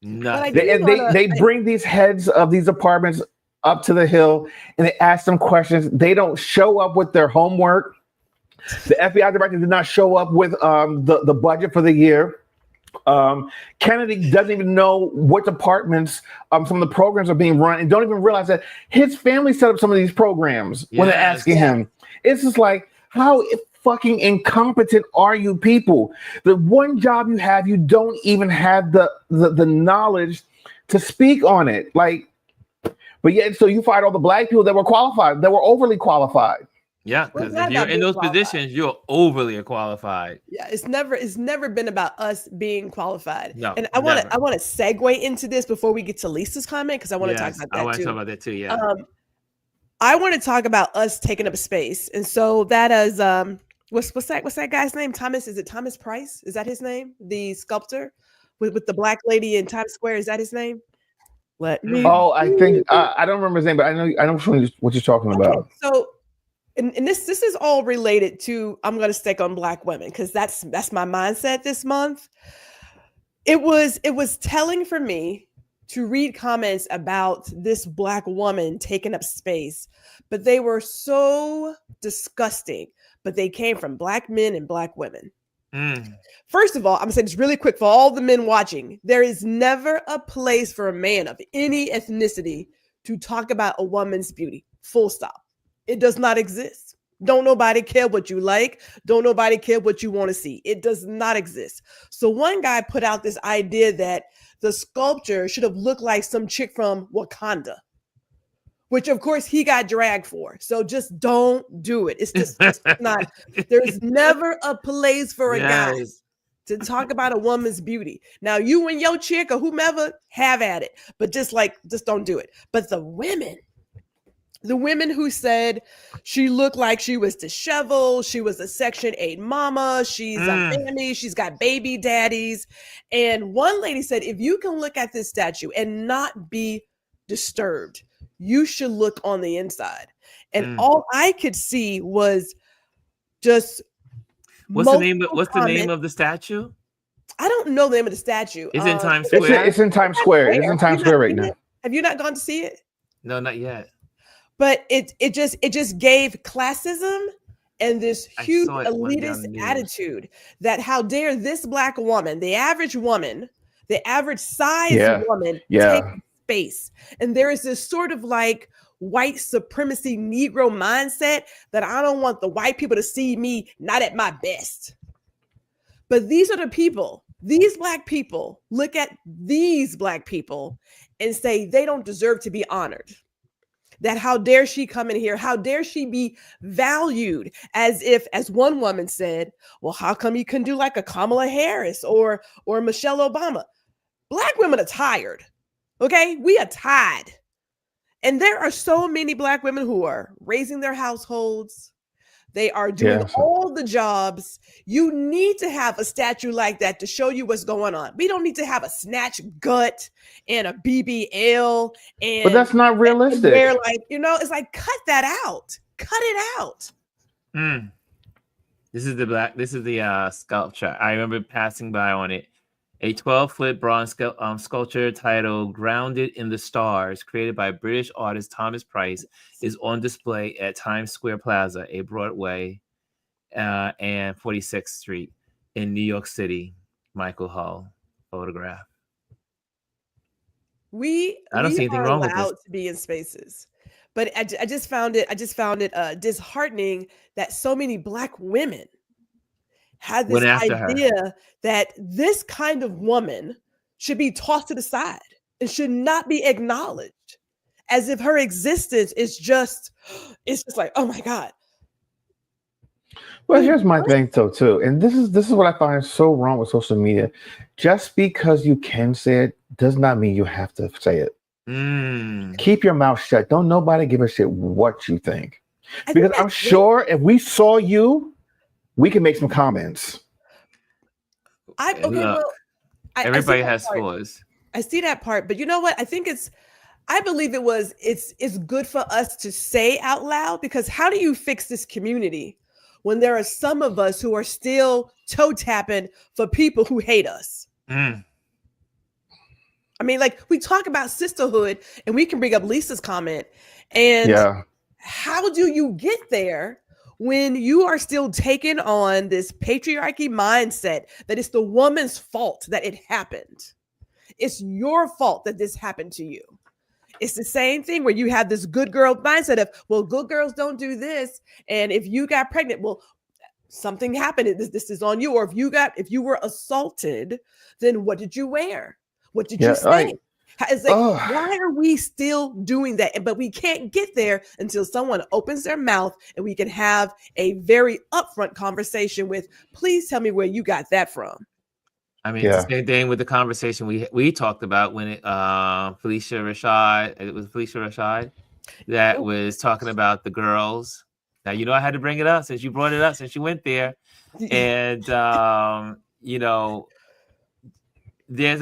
They bring these heads of these departments up to the Hill and they ask them questions. They don't show up with their homework. The FBI director did not show up with the budget for the year. Kennedy doesn't even know what departments some of the programs are being run and don't even realize that his family set up some of these programs when they're asking him. It's just like, how fucking incompetent are you people? The one job you have, you don't even have the knowledge to speak on it. Like, but yet, so you fired all the black people that were qualified, that were overly qualified. Yeah, because if you're in those positions, you're overly qualified. Yeah, it's never been about us being qualified. No, and I want to segue into this before we get to Lisa's comment because I want to talk about that too. I want to talk about that too. Yeah. I want to talk about us taking up space, and so that is what's that guy's name? Thomas? Is it Thomas Price? Is that his name? The sculptor with the black lady in Times Square. Is that his name? I think I don't remember his name, but I know what you're talking about. So. And this is all related to, I'm going to stick on black women because that's my mindset this month. It was telling for me to read comments about this black woman taking up space, but they were so disgusting, but they came from black men and black women. First of all, I'm going to say this really quick for all the men watching. There is never a place for a man of any ethnicity to talk about a woman's beauty, full stop. It does not exist. Don't nobody care what you like. Don't nobody care what you want to see. It does not exist. So one guy put out this idea that the sculpture should have looked like some chick from Wakanda, which of course he got dragged for. So just don't do it. It's just not. There's never a place for a guy to talk about a woman's beauty. Now you and your chick or whomever have at it, but just don't do it. But the women who said she looked like she was disheveled, she was a Section 8 mama, she's a mammy, she's got baby daddies. And one lady said, if you can look at this statue and not be disturbed, you should look on the inside. And all I could see was just what's the name of the statue? I don't know the name of the statue. It's in Times Square. It's in Times Square. It's in Times Square right now. Have you not gone to see it? No, not yet. But it just gave classism and this I huge saw it one day on elitist the news. attitude that how dare this Black woman, the average size Yeah. woman, Yeah. take space. And there is this sort of like white supremacy Negro mindset that I don't want the white people to see me not at my best. But these are the people, these Black people look at these Black people and say they don't deserve to be honored. That how dare she come in here? How dare she be valued? As if, as one woman said, well, how come you can do like a Kamala Harris or Michelle Obama? Black women are tired. Okay, we are tired. And there are so many Black women who are raising their households. They are doing all the jobs. You need to have a statue like that to show you what's going on. We don't need to have a snatch gut and a BBL. And But that's not realistic. Where, like, you know, it's like, cut that out. Cut it out. This is the sculpture. I remember passing by on it. A 12-foot bronze sculpture titled "Grounded in the Stars," created by British artist Thomas Price, is on display at Times Square Plaza, a Broadway and 46th Street in New York City. Michael Hull photograph. I don't see anything wrong with this. To be in spaces, but I just found it disheartening that so many Black women had this idea that this kind of woman should be tossed to the side and should not be acknowledged, as if her existence is just like, oh my God. Well, here's my thing though too, and this is what I find so wrong with social media. Just because you can say it does not mean you have to say it. Keep your mouth shut. Don't nobody give a shit what you think, because I'm sure if we saw you, we can make some comments. Everybody has flaws. I see that part, but you know what? I believe it's good for us to say out loud, because how do you fix this community when there are some of us who are still toe tapping for people who hate us? I mean, like, we talk about sisterhood and we can bring up Lisa's comment, and how do you get there when you are still taking on this patriarchy mindset that it's the woman's fault that it happened? It's your fault that this happened to you. It's the same thing where you have this good girl mindset of, well, good girls don't do this. And if you got pregnant, well, something happened. This is on you. Or if you were assaulted, then what did you wear? What did you say? It's like, why are we still doing that? But we can't get there until someone opens their mouth and we can have a very upfront conversation with, please tell me where you got that from. I mean, it's the same thing with the conversation we talked about when it Felicia Rashad that was talking about the girls. Now, you know, I had to bring it up since you brought it up, since you went there. And you know, there's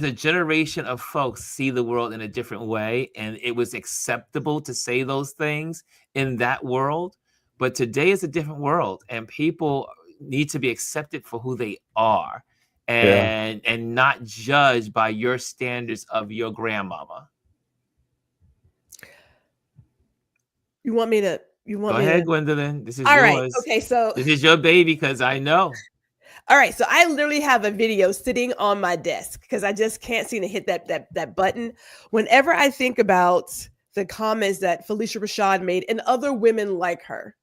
a generation of folks see the world in a different way, and it was acceptable to say those things in that world. But today is a different world, and people need to be accepted for who they are, and not judged by your standards of your grandmama. You want me to? Go ahead, Gwendolyn. This is all yours. Right. Okay, so this is your baby, because I know. All right, so I literally have a video sitting on my desk because I just can't seem to hit that button. Whenever I think about the comments that Felicia Rashad made and other women like her,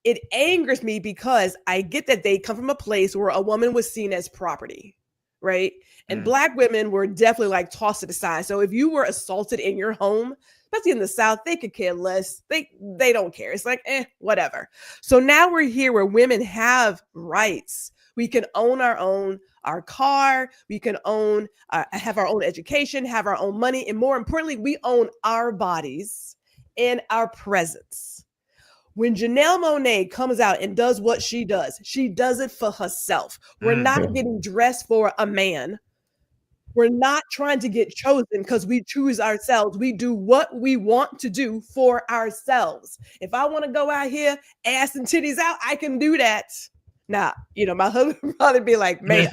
it angers me because I get that they come from a place where a woman was seen as property, right? And Black women were definitely like tossed to the side. So if you were assaulted in your home, especially in the South, they could care less. They don't care. It's like, whatever. So now we're here where women have rights. We can own our car. We can have our own education, have our own money. And more importantly, we own our bodies and our presence. When Janelle Monáe comes out and does what she does it for herself. We're not getting dressed for a man. We're not trying to get chosen because we choose ourselves. We do what we want to do for ourselves. If I want to go out here, ass and titties out, I can do that. Now, you know, my husband would probably be like, man,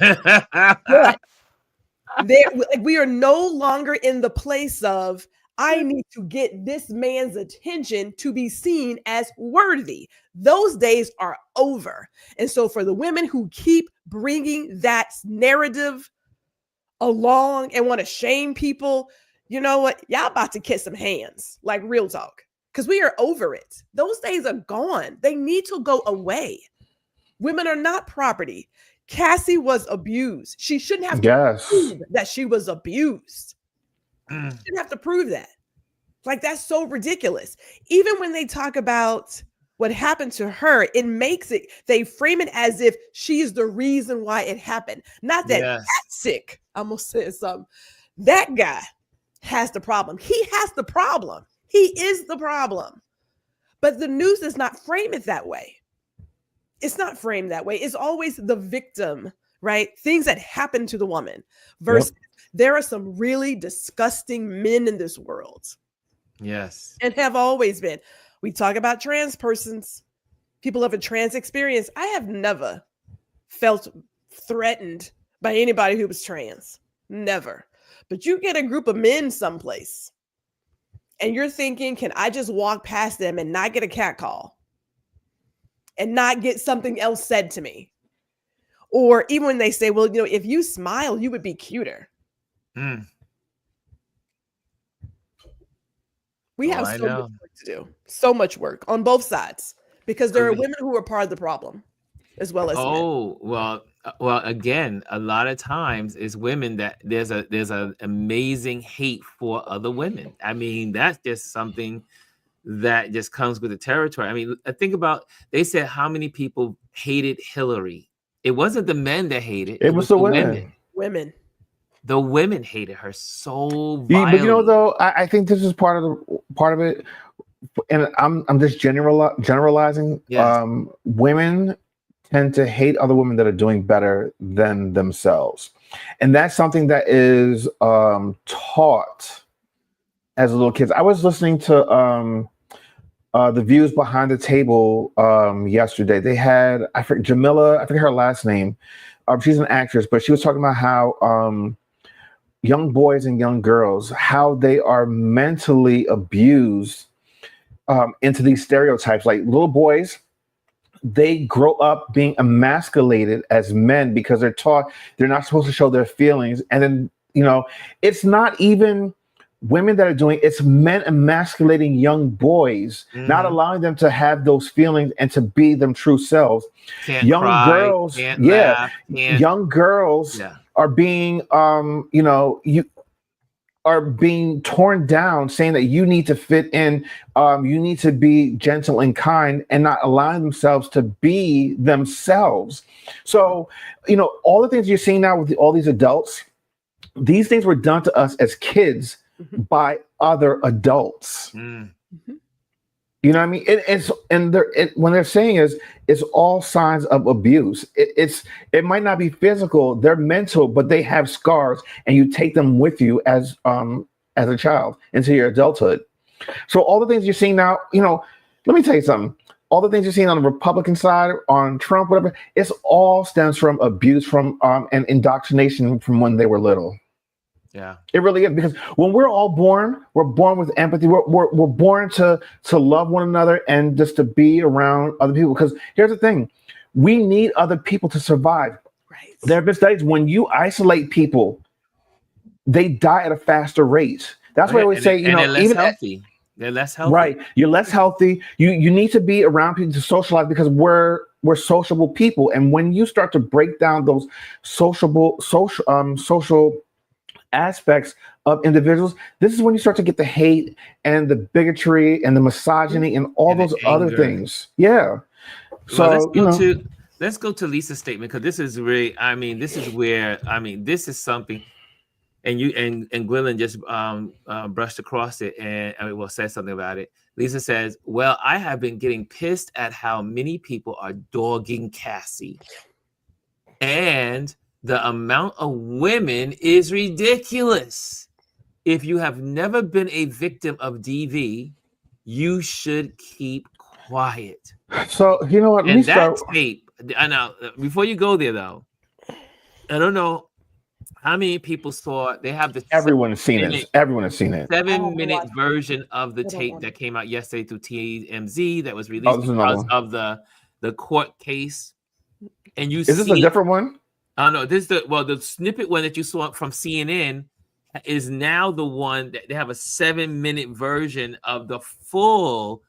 we are no longer in the place of, I need to get this man's attention to be seen as worthy. Those days are over. And so for the women who keep bringing that narrative along and want to shame people, you know what? Y'all about to kiss some hands, like real talk, because we are over it. Those days are gone. They need to go away. Women are not property. Cassie was abused. She shouldn't have to prove that she was abused. She shouldn't have to prove that. Like, that's so ridiculous. Even when they talk about what happened to her, it makes it, they frame it as if she's the reason why it happened. Not that that's sick. I almost said something. That guy has the problem. He has the problem. He is the problem. But the news does not frame it that way. It's not framed that way. It's always the victim, right? Things that happen to the woman versus there are some really disgusting men in this world. Yes. And have always been. We talk about trans persons, people of a trans experience. I have never felt threatened by anybody who was trans. Never. But you get a group of men someplace and you're thinking, can I just walk past them and not get a catcall and not get something else said to me? Or even when they say, well, you know, if you smile, you would be cuter. We have so much work to do. So much work on both sides because there are women who are part of the problem as well as men. Well, again, a lot of times it's women that there's an amazing hate for other women. I mean, that's just something that just comes with the territory. I mean, think about, they said how many people hated Hillary. It wasn't the men that hated. It was the women. The women hated her so violently. But you know, though, I think this is part of it, and I'm just generalizing. Yes. Women tend to hate other women that are doing better than themselves, and that's something that is taught as little kids. I was listening to the Views Behind the Table yesterday. They had Jamila, I forget her last name. She's an actress, but she was talking about how young boys and young girls, how they are mentally abused into these stereotypes. Like little boys, they grow up being emasculated as men because they're taught they're not supposed to show their feelings. And then, you know, it's not even women that are doing, it's men emasculating young boys, not allowing them to have those feelings and to be them true selves. Young girls are being are being torn down, saying that you need to fit in, you need to be gentle and kind, and not allowing themselves to be themselves. So, you know, all the things you're seeing now with all these adults, these things were done to us as kids by other adults. You know what I mean? When they're saying it's all signs of abuse. It might not be physical, they're mental, but they have scars, and you take them with you as a child into your adulthood. So all the things you're seeing now, you know, let me tell you something. All the things you're seeing on the Republican side, on Trump, whatever, it's all stems from abuse, from and indoctrination from when they were little. Yeah, it really is, because when we're all born, we're born with empathy. We're born to love one another and just to be around other people. Because here's the thing, we need other people to survive. Right. There have been studies, when you isolate people, they die at a faster rate. That's why I always say, you know, they're less healthy. They're less healthy. Right. You're less healthy. You need to be around people to socialize, because we're sociable people. And when you start to break down those social aspects of individuals, this is when you start to get the hate and the bigotry and the misogyny and all those other things. Yeah. So let's go to Lisa's statement, because this is really, this is where, this is something, and you and Gwilyn just brushed across it and said something about it. Lisa says, well, I have been getting pissed at how many people are dogging Cassie, and the amount of women is ridiculous. If you have never been a victim of DV, you should keep quiet. So, you know what? And that tape, I know, before you go there, though, I don't know How many people saw? They have the Everyone has seen it. Everyone has seen it. 7-minute version of the I don't tape want that came out yesterday through TMZ that was Oh, released this is another because one. of the court case. And you Is this see a different one? I don't know. This is the snippet one that you saw from CNN is now the one that they have a 7-minute version of the full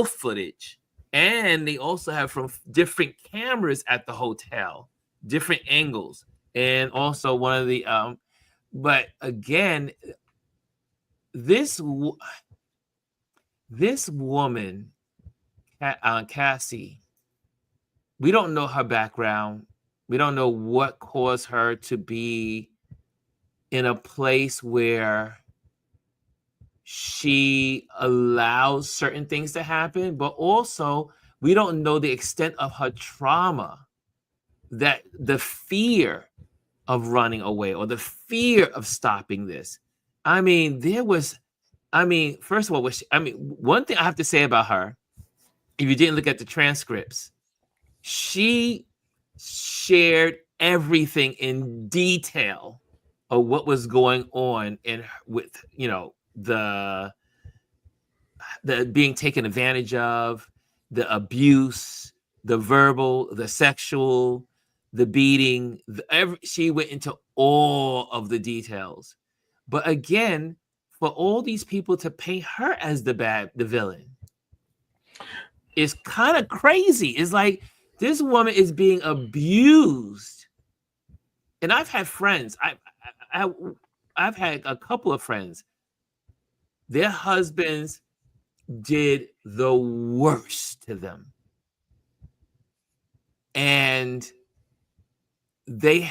footage. And they also have from different cameras at the hotel, different angles. And also one of the but again, this woman, Cassie, we don't know her background. We don't know what caused her to be in a place where she allows certain things to happen, but also we don't know the extent of her trauma, that the fear of running away or the fear of stopping this. I mean, first of all, one thing I have to say about her, if you didn't look at the transcripts, she shared everything in detail of what was going on with the being taken advantage of, the abuse, the verbal, the sexual, the beating. She went into all of the details. But again, for all these people to paint her as the villain is kind of crazy. It's like this woman is being abused. And I've had friends. I've had a couple of friends. Their husbands did the worst to them. And they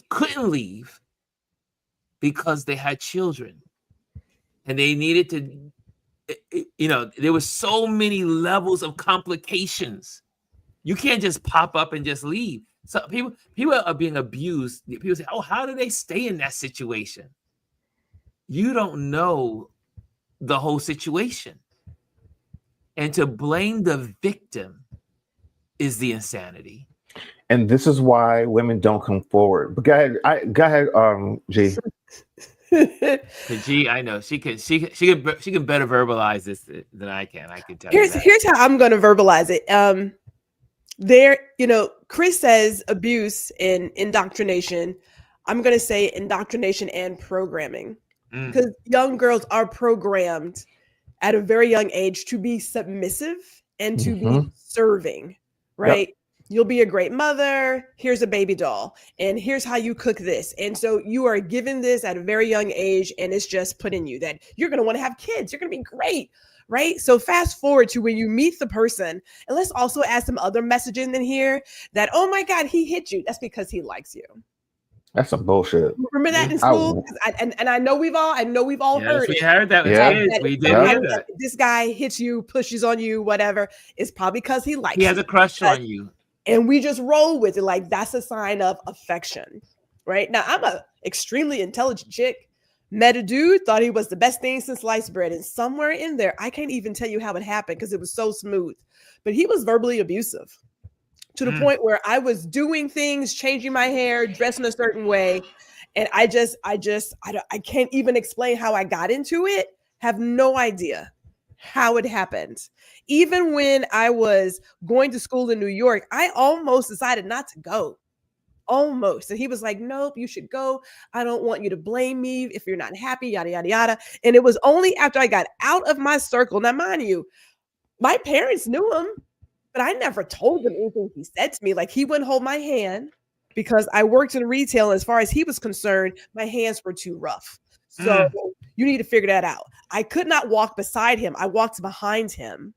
couldn't leave because they had children. And they needed to, there was so many levels of complications. You can't just pop up and just leave. So people are being abused. People say, "Oh, how do they stay in that situation?" You don't know the whole situation. And to blame the victim is the insanity. And this is why women don't come forward. But go ahead, G. G, I know she can better verbalize this than I can. I can tell you that. Here's how I'm going to verbalize it. Chris says abuse and indoctrination. I'm going to say indoctrination and programming, because young girls are programmed at a very young age to be submissive and to be serving, right? Yep. You'll be a great mother. Here's a baby doll, and here's how you cook this. And so you are given this at a very young age, and it's just put in you that you're going to want to have kids. You're going to be great. Right. So fast forward to when you meet the person, and let's also add some other messaging in here that, oh my God, he hit you. That's because he likes you. That's some bullshit. Remember that in school? I know we've all heard it. We heard that. We did hear that. This guy hits you, pushes on you, whatever. It's probably because he likes you. He has a crush on you. And we just roll with it. Like, that's a sign of affection. Right. Now, I'm an extremely intelligent chick. Met a dude, thought he was the best thing since sliced bread. And somewhere in there, I can't even tell you how it happened because it was so smooth. But he was verbally abusive to the point where I was doing things, changing my hair, dressing a certain way. And I can't even explain how I got into it. Have no idea how it happened. Even when I was going to school in New York, I almost decided not to go. Almost. And he was like, nope, you should go. I don't want you to blame me if you're not happy, yada, yada, yada. And it was only after I got out of my circle. Now, mind you, my parents knew him, but I never told them anything he said to me. Like, he wouldn't hold my hand because I worked in retail. And as far as he was concerned, my hands were too rough. So you need to figure that out. I could not walk beside him. I walked behind him.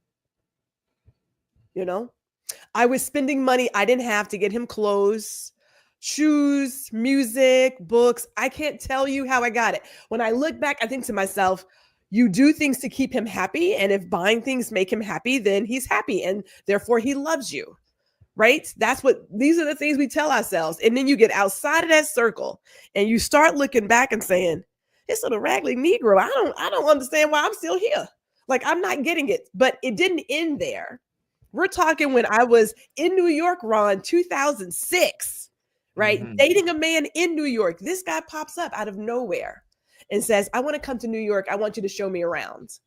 I was spending money I didn't have to get him clothes, shoes, music, books. I can't tell you how I got it. When I look back, I think to myself, you do things to keep him happy. And if buying things make him happy, then he's happy. And therefore he loves you, right? These are the things we tell ourselves. And then you get outside of that circle and you start looking back and saying, this little raggedy Negro, I don't understand why I'm still here. Like, I'm not getting it, but it didn't end there. We're talking when I was in New York, Ron, 2006. right? Mhm. Dating a man in New York. This guy pops up out of nowhere and says, I want to come to New York. I want you to show me around.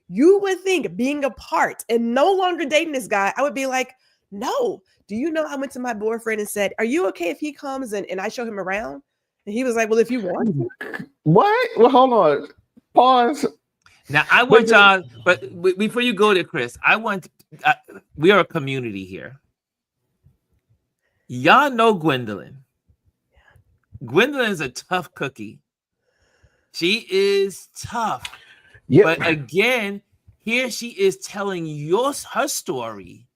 You would think being apart and no longer dating this guy, I would be like, no. Do you know I went to my boyfriend and said, are you okay if he comes and I show him around? And he was like, well, if you want to. What? Well, hold on. Pause. Now I want y'all, but before you go there, Chris, I want we are a community here. Y'all know Gwendolyn. Gwendolyn is a tough cookie. She is tough. Yeah. But again, here she is telling her story.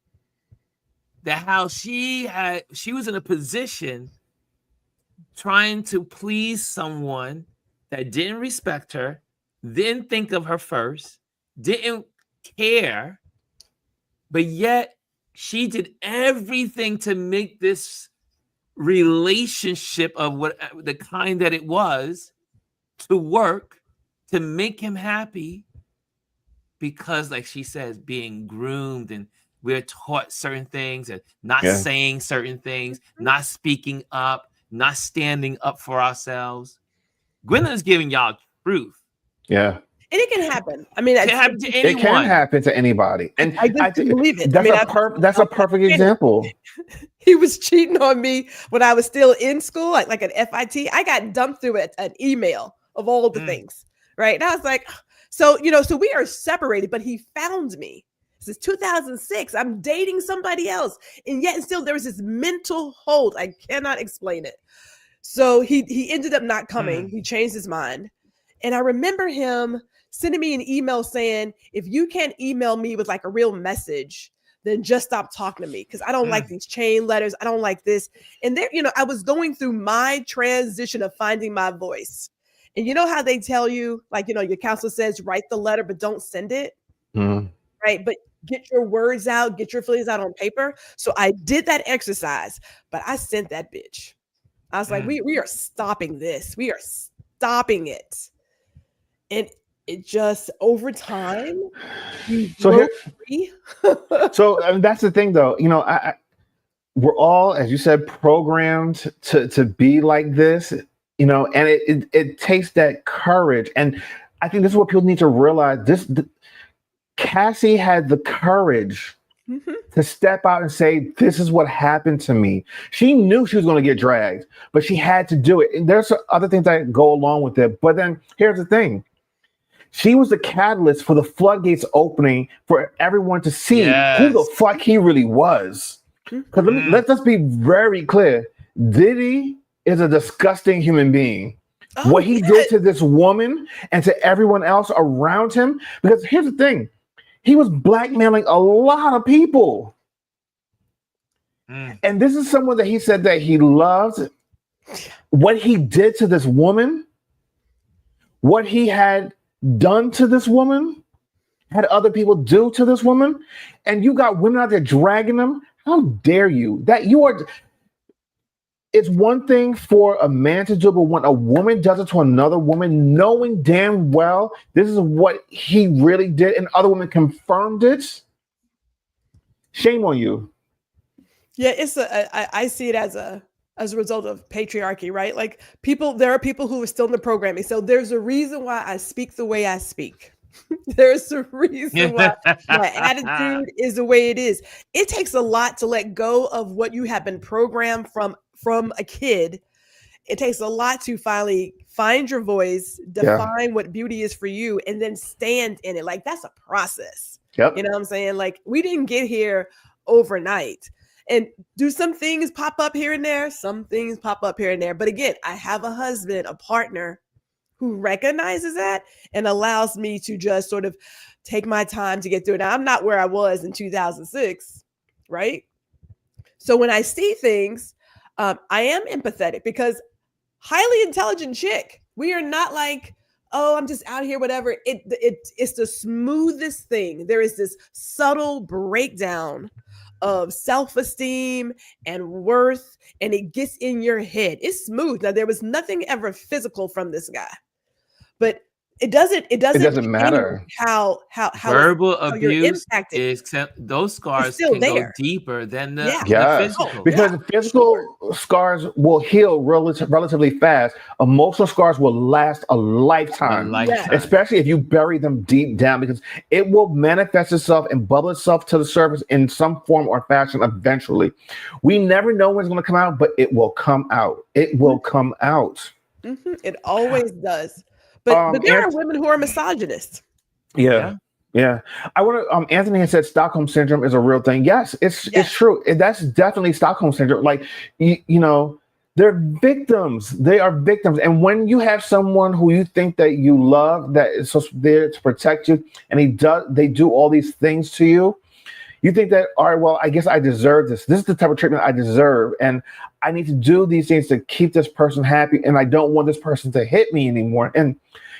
That how she was in a position trying to please someone that didn't respect her, didn't think of her first, didn't care, but yet she did everything to make this relationship of what the kind that it was to work, to make him happy, because like she says, being groomed and we're taught certain things and not saying certain things, not speaking up, not standing up for ourselves. Gwendolyn's giving y'all truth. Yeah. And it can happen. I mean, it can happen to anyone. It can happen to anybody. And I just believe it. That's a perfect example. He was cheating on me when I was still in school, like an FIT. I got dumped through an email of all the things, right? And I was like, so we are separated, but he found me. This is 2006. I'm dating somebody else. And yet still there was this mental hold. I cannot explain it. So he ended up not coming. He changed his mind. And I remember him sending me an email saying, if you can't email me with like a real message, then just stop talking to me. Cause I don't like these chain letters. I don't like this. And there, I was going through my transition of finding my voice. And you know how they tell you, like, your counselor says, write the letter, but don't send it. Right. But get your words out, get your feelings out on paper. So I did that exercise, but I sent that bitch. I was like, we are stopping this. We are stopping it. And it just over time. So that's the thing though. We're all, as you said, programmed to be like this, and it takes that courage. And I think this is what people need to realize. Cassie had the courage to step out and say, this is what happened to me. She knew she was going to get dragged, but she had to do it. And there's other things that go along with it. But then here's the thing. She was the catalyst for the floodgates opening for everyone to see who the fuck he really was. Because let's just be very clear. Diddy is a disgusting human being. What he did to this woman and to everyone else around him. Because here's the thing. He was blackmailing a lot of people. And this is someone that he said that he loved. What he did to this woman, what he had done to this woman, had other people do to this woman, and you got women out there dragging them. How dare you? It's one thing for a man to do, but when a woman does it to another woman, knowing damn well this is what he really did, and other women confirmed it, shame on you. Yeah, I see it as a result of patriarchy, right? Like there are people who are still in the programming. So there's a reason why I speak the way I speak. There's a reason why my attitude is the way it is. It takes a lot to let go of what you have been programmed from a kid. It takes a lot to finally find your voice, define what beauty is for you, and then stand in it. Like that's a process. Yep. You know what I'm saying? Like we didn't get here overnight. And do some things pop up here and there? Some things pop up here and there. But again, I have a husband, a partner who recognizes that and allows me to just sort of take my time to get through it. Now, I'm not where I was in 2006, right? So when I see things, I am empathetic because highly intelligent chick. We are not like, oh, I'm just out here, whatever. It's the smoothest thing. There is this subtle breakdown of self-esteem and worth, and it gets in your head. It's smooth. Now, there was nothing ever physical from this guy, but it doesn't doesn't matter. change how Verbal you're abuse impacted. is those scars still can go there. deeper than the, Yeah. the Yes, physical. because Yeah, physical scars will heal relatively fast. Emotional scars will last a A lifetime, lifetime. especially if you bury them deep down, because it will manifest itself and bubble itself to the surface in some form or fashion eventually. We never know when it's going to come out, but it will come out. It will come out. It always does. But there are women who are misogynists. Yeah. I want to. Anthony has said Stockholm syndrome is a real thing. Yes, it's true. That's definitely Stockholm syndrome. Like you know, they're victims. They are victims. And when you have someone who you think that you love, that is so there to protect you, and they do all these things to you, you think that, all right, well, I guess I deserve this. This is the type of treatment I deserve, and I need to do these things to keep this person happy, and I don't want this person to hit me anymore. And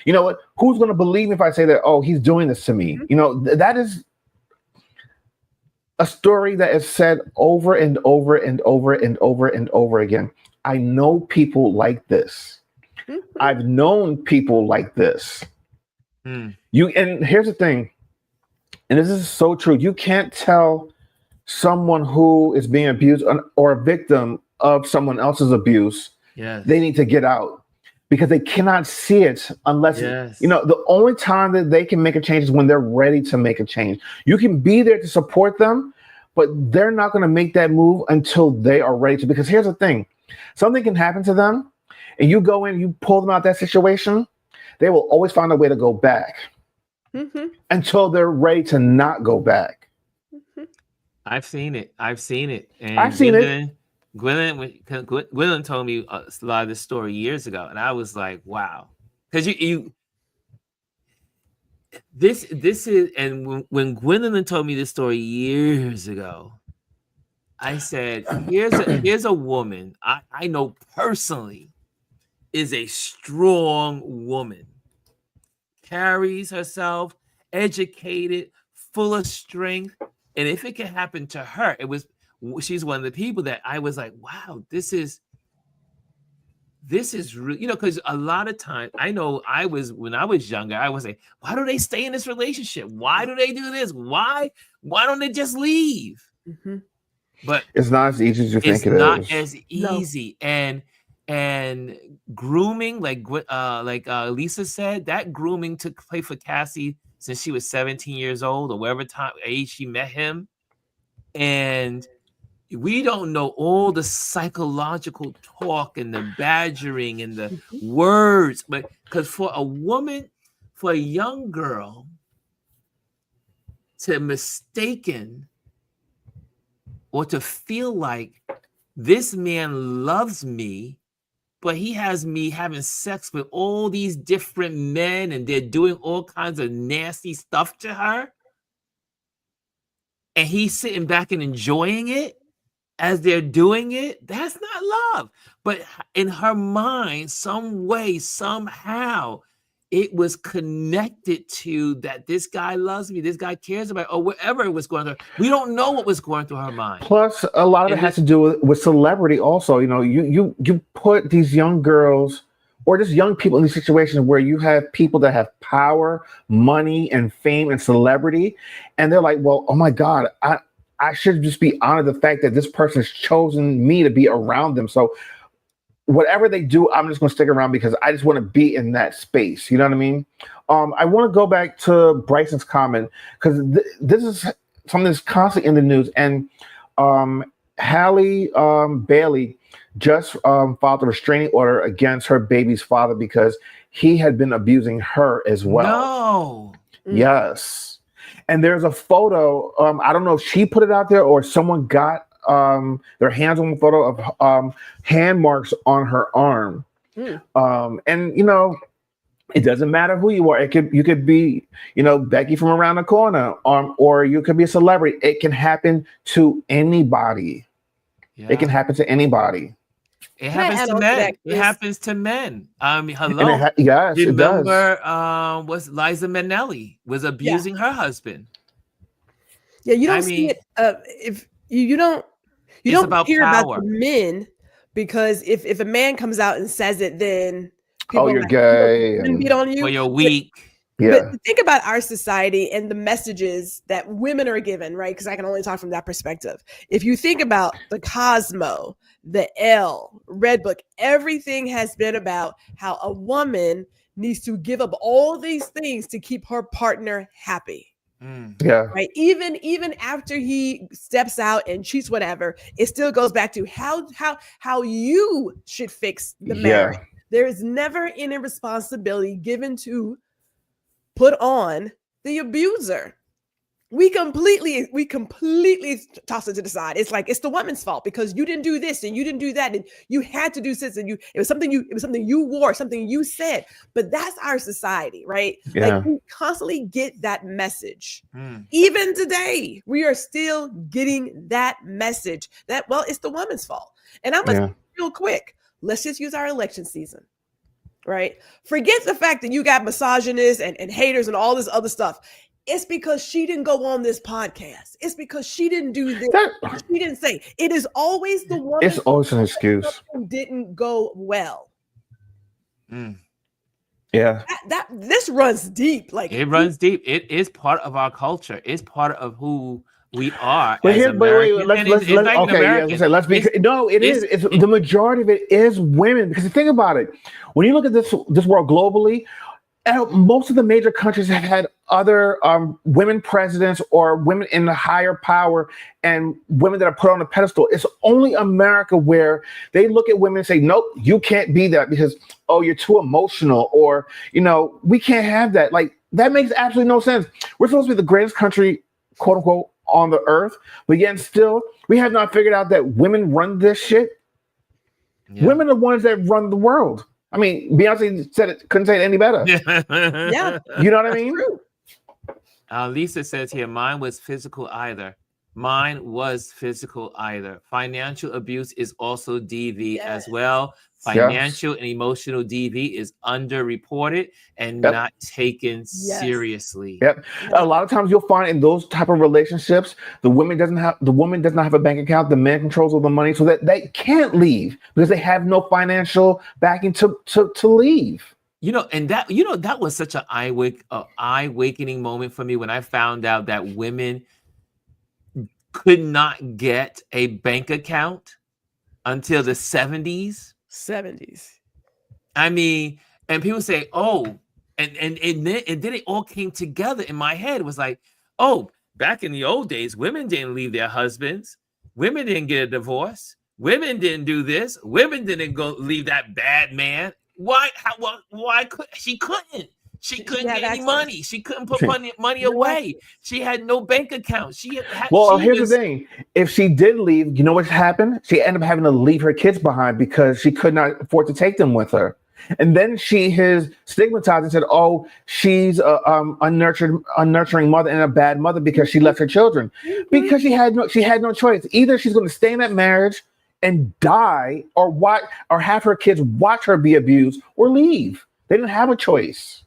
you know what? Who's going to believe me if I say that, oh, he's doing this to me? You know, that is a story that is said over and over and over and over and over again. I know people like this. I've known people like this. And here's the thing, and this is so true. You can't tell someone who is being abused or a victim of someone else's abuse, they need to get out. Because they cannot see it unless, you know, the only time that they can make a change is when they're ready to make a change. You can be there to support them, but they're not going to make that move until they are ready to. Because here's the thing, something can happen to them and you go in, you pull them out of that situation, they will always find a way to go back until they're ready to not go back. I've seen it. And I've seen it. Gwendolyn told me a lot of this story years ago, and I was like, "Wow!" Because this is, and when Gwendolyn told me this story years ago, I said, "Here's a woman I know personally is a strong woman, carries herself, educated, full of strength, and if it can happen to her, she's one of the people that I was like, wow, this is real, you know, because a lot of times I know when I was younger, I was like, why do they stay in this relationship? Why do they do this? Why don't they just leave? But it's not as easy as you think it is. It's not as easy. And grooming, like Lisa said, that grooming took place for Cassie since she was 17 years old or whatever age she met him. And we don't know all the psychological talk and the badgering and the words, but because for a young girl to mistaken or to feel like this man loves me, but he has me having sex with all these different men and they're doing all kinds of nasty stuff to her, and he's sitting back and enjoying it as they're doing it, that's not love. But in her mind, some way, somehow, it was connected to that this guy loves me, this guy cares about, or whatever it was going through. We don't know what was going through her mind. Plus, a lot of it has to do with celebrity also. You know, you put these young girls or just young people in these situations where you have people that have power, money, and fame and celebrity, and they're like, well, oh my God, I should just be honored the fact that this person has chosen me to be around them. So whatever they do, I'm just going to stick around because I just want to be in that space. You know what I mean? I want to go back to Bryson's comment because this is something that's constantly in the news. And Halle Bailey just filed a restraining order against her baby's father because he had been abusing her as well. No. Yes. And there's a photo. I don't know if she put it out there or someone got their hands on a photo of hand marks on her arm. And, you know, it doesn't matter who you are. You could be, you know, Becky from around the corner, or you could be a celebrity. It can happen to anybody. Yeah. It can happen to anybody. It happens to men. It happens to men. Hello. Yes, it does. Remember, was Liza Minnelli was abusing her husband. Yeah, you don't see it. If you don't hear about the men, because if a man comes out and says it, then Oh, you're gay. Men beat on you. Or you're weak. Yeah. But think about our society and the messages that women are given, right? Because I can only talk from that perspective. If you think about the Cosmo, the Elle, Red Book, everything has been about how a woman needs to give up all these things to keep her partner happy. Yeah. Right. Even after he steps out and cheats, whatever, it still goes back to how you should fix the marriage. There is never any responsibility given to put on the abuser. We completely toss it to the side. It's like it's the woman's fault because you didn't do this and you didn't do that and you had to do this and it was something you wore, something you said. But that's our society, right? Yeah. Like we constantly get that message. Even today, we are still getting that message that it's the woman's fault. And I'm gonna real quick. Let's just use our election season. Right? Forget the fact that you got misogynists and haters and all this other stuff. It's because she didn't go on this podcast. It's because she didn't do this. She didn't say. It is always the woman. It's always an excuse. Didn't go well. Yeah. This runs deep. Like it runs deep. It is part of our culture. It's part of who we are. But as here, Americans. Let's be. No, it is. It's the majority of it is women. Because think about it. When you look at this world globally, most of the major countries have had other women presidents or women in the higher power and women that are put on a pedestal. It's only America where they look at women and say, nope, you can't be that because, you're too emotional, or, we can't have that. Like, that makes absolutely no sense. We're supposed to be the greatest country, quote unquote, on the earth, but yet still, we have not figured out that women run this shit. Yeah. Women are the ones that run the world. I mean, Beyonce said it, couldn't say it any better. Yeah. You know what I mean? Lisa says here, mine was physical either. Financial abuse is also DV as well. Financial and emotional DV is underreported and not taken seriously. A lot of times you'll find in those type of relationships, the woman does not have a bank account. The man controls all the money so that they can't leave because they have no financial backing to leave. That was such an eye-awakening moment for me when I found out that women could not get a bank account until the 70s. I mean, and people say, and then it all came together in my head. It was like, back in the old days, women didn't leave their husbands. Women didn't get a divorce. Women didn't do this. Women didn't go leave that bad man. Why could she couldn't? She couldn't get any money. She couldn't put money away. She had no bank account. Here's the thing. If she did leave, you know what happened? She ended up having to leave her kids behind because she could not afford to take them with her. And then she is stigmatized and said, she's a unnurturing mother and a bad mother because she left her children. Because she had no choice. Either she's going to stay in that marriage and die or have her kids watch her be abused or leave. They didn't have a choice.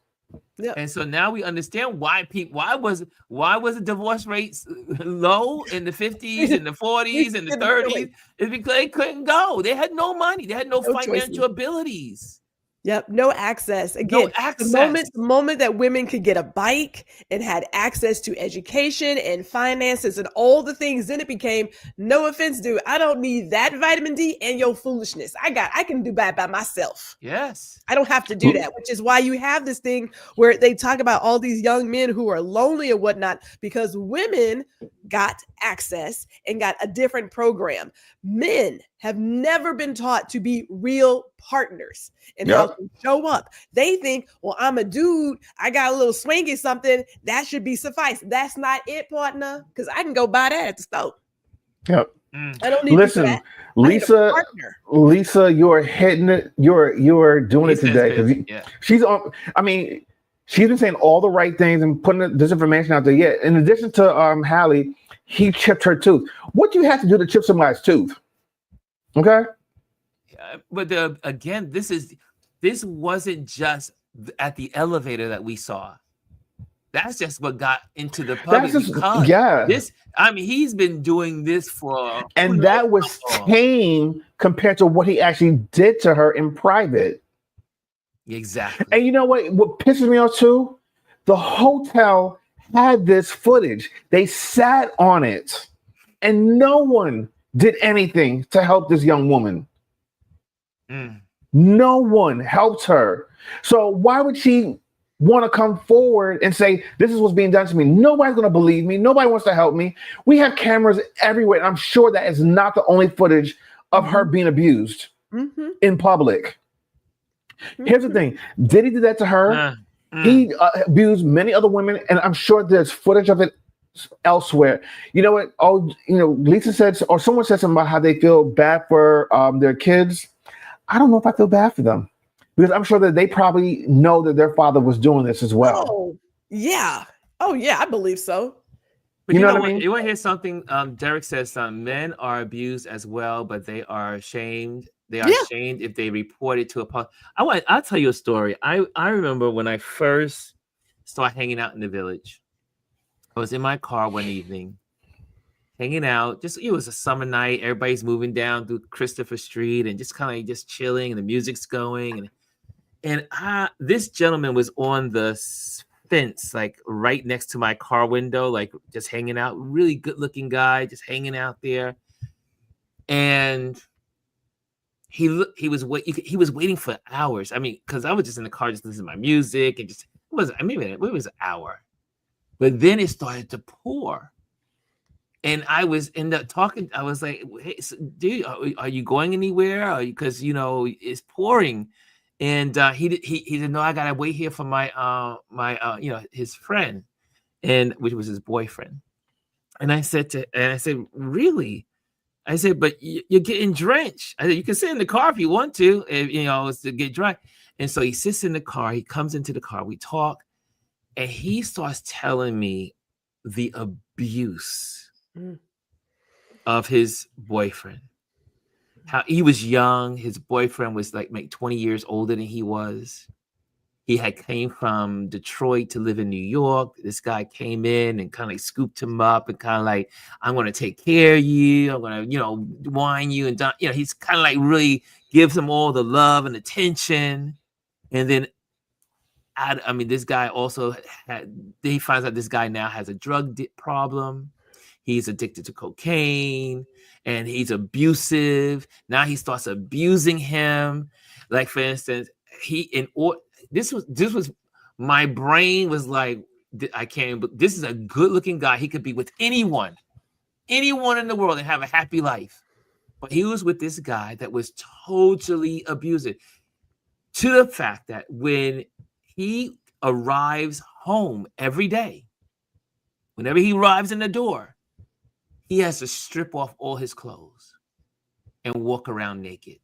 Yeah. And so now we understand why was the divorce rates low in the 50s and the 40s and the 30s. It's because they couldn't go. They had no money. They had no financial abilities. Yep, no access. Again, the moment that women could get a bike and had access to education and finances and all the things, then it became, no offense, dude, I don't need that vitamin D and your foolishness. I can do that by myself. Yes. I don't have to do that, which is why you have this thing where they talk about all these young men who are lonely and whatnot, because women got access and got a different program. Men have never been taught to be real partners and how to show up. They think, well, I'm a dude. I got a little swingy something. That should be suffice. That's not it, partner, because I can go buy that at the store. Yep. I don't need Listen, Lisa, you're hitting it. You're doing it today because she's on. I mean, she's been saying all the right things and putting this information out there. Yeah. In addition to Hallie, he chipped her tooth. What do you have to do to chip somebody's tooth? Okay. But again, this wasn't just at the elevator that we saw. That's just what got into the public. He's been doing this for, and that was tame compared to what he actually did to her in private. Exactly. And you know what pisses me off too? The hotel had this footage. They sat on it, and no one did anything to help this young woman. No one helped her. So why would she want to come forward and say, this is what's being done to me? Nobody's going to believe me. Nobody wants to help me. We have cameras everywhere. And I'm sure that is not the only footage of her being abused in public. Here's the thing. Diddy did that to her. He abused many other women. And I'm sure there's footage of it elsewhere. You know what? Oh, Lisa said, or someone said something about how they feel bad for their kids. I don't know if I feel bad for them, because I'm sure that they probably know that their father was doing this as well. Oh, yeah. I believe so. But you know what I mean? You want to hear something? Derek says men are abused as well, but they are ashamed. They are ashamed if they report it to a I'll tell you a story. I remember when I first started hanging out in the village. I was in my car one evening, hanging out. It was a summer night. Everybody's moving down through Christopher Street and just kind of just chilling, and the music's going. And this gentleman was on the fence, like right next to my car window, like just hanging out. Really good looking guy, just hanging out there. And he was waiting for hours. I mean, because I was just in the car just listening to my music, and it was an hour. But then it started to pour. And I was talking. I was like, "Hey, dude, are you going anywhere? Because it's pouring." And he said, "No, I gotta wait here for my his friend, and which was his boyfriend." And I said, "Really?" I said, "But you're getting drenched." I said, "You can sit in the car if you want to, it's to get dry." And so he sits in the car. He comes into the car. We talk, and he starts telling me the abuse of his boyfriend. How he was young. His boyfriend was like 20 years older than he was. He had came from Detroit to live in New York. This guy came in and kind of scooped him up and kind of like, "I'm going to take care of you. I'm going to, wine you." And, he's kind of like really gives him all the love and attention. And then, this guy also he finds out this guy now has a drug problem. He's addicted to cocaine, and he's abusive. Now he starts abusing him. Like, for instance, this was my brain was like, I can't, but this is a good looking guy. He could be with anyone in the world and have a happy life. But he was with this guy that was totally abusive, to the fact that when he arrives home every day, whenever he arrives in the door, he has to strip off all his clothes and walk around naked.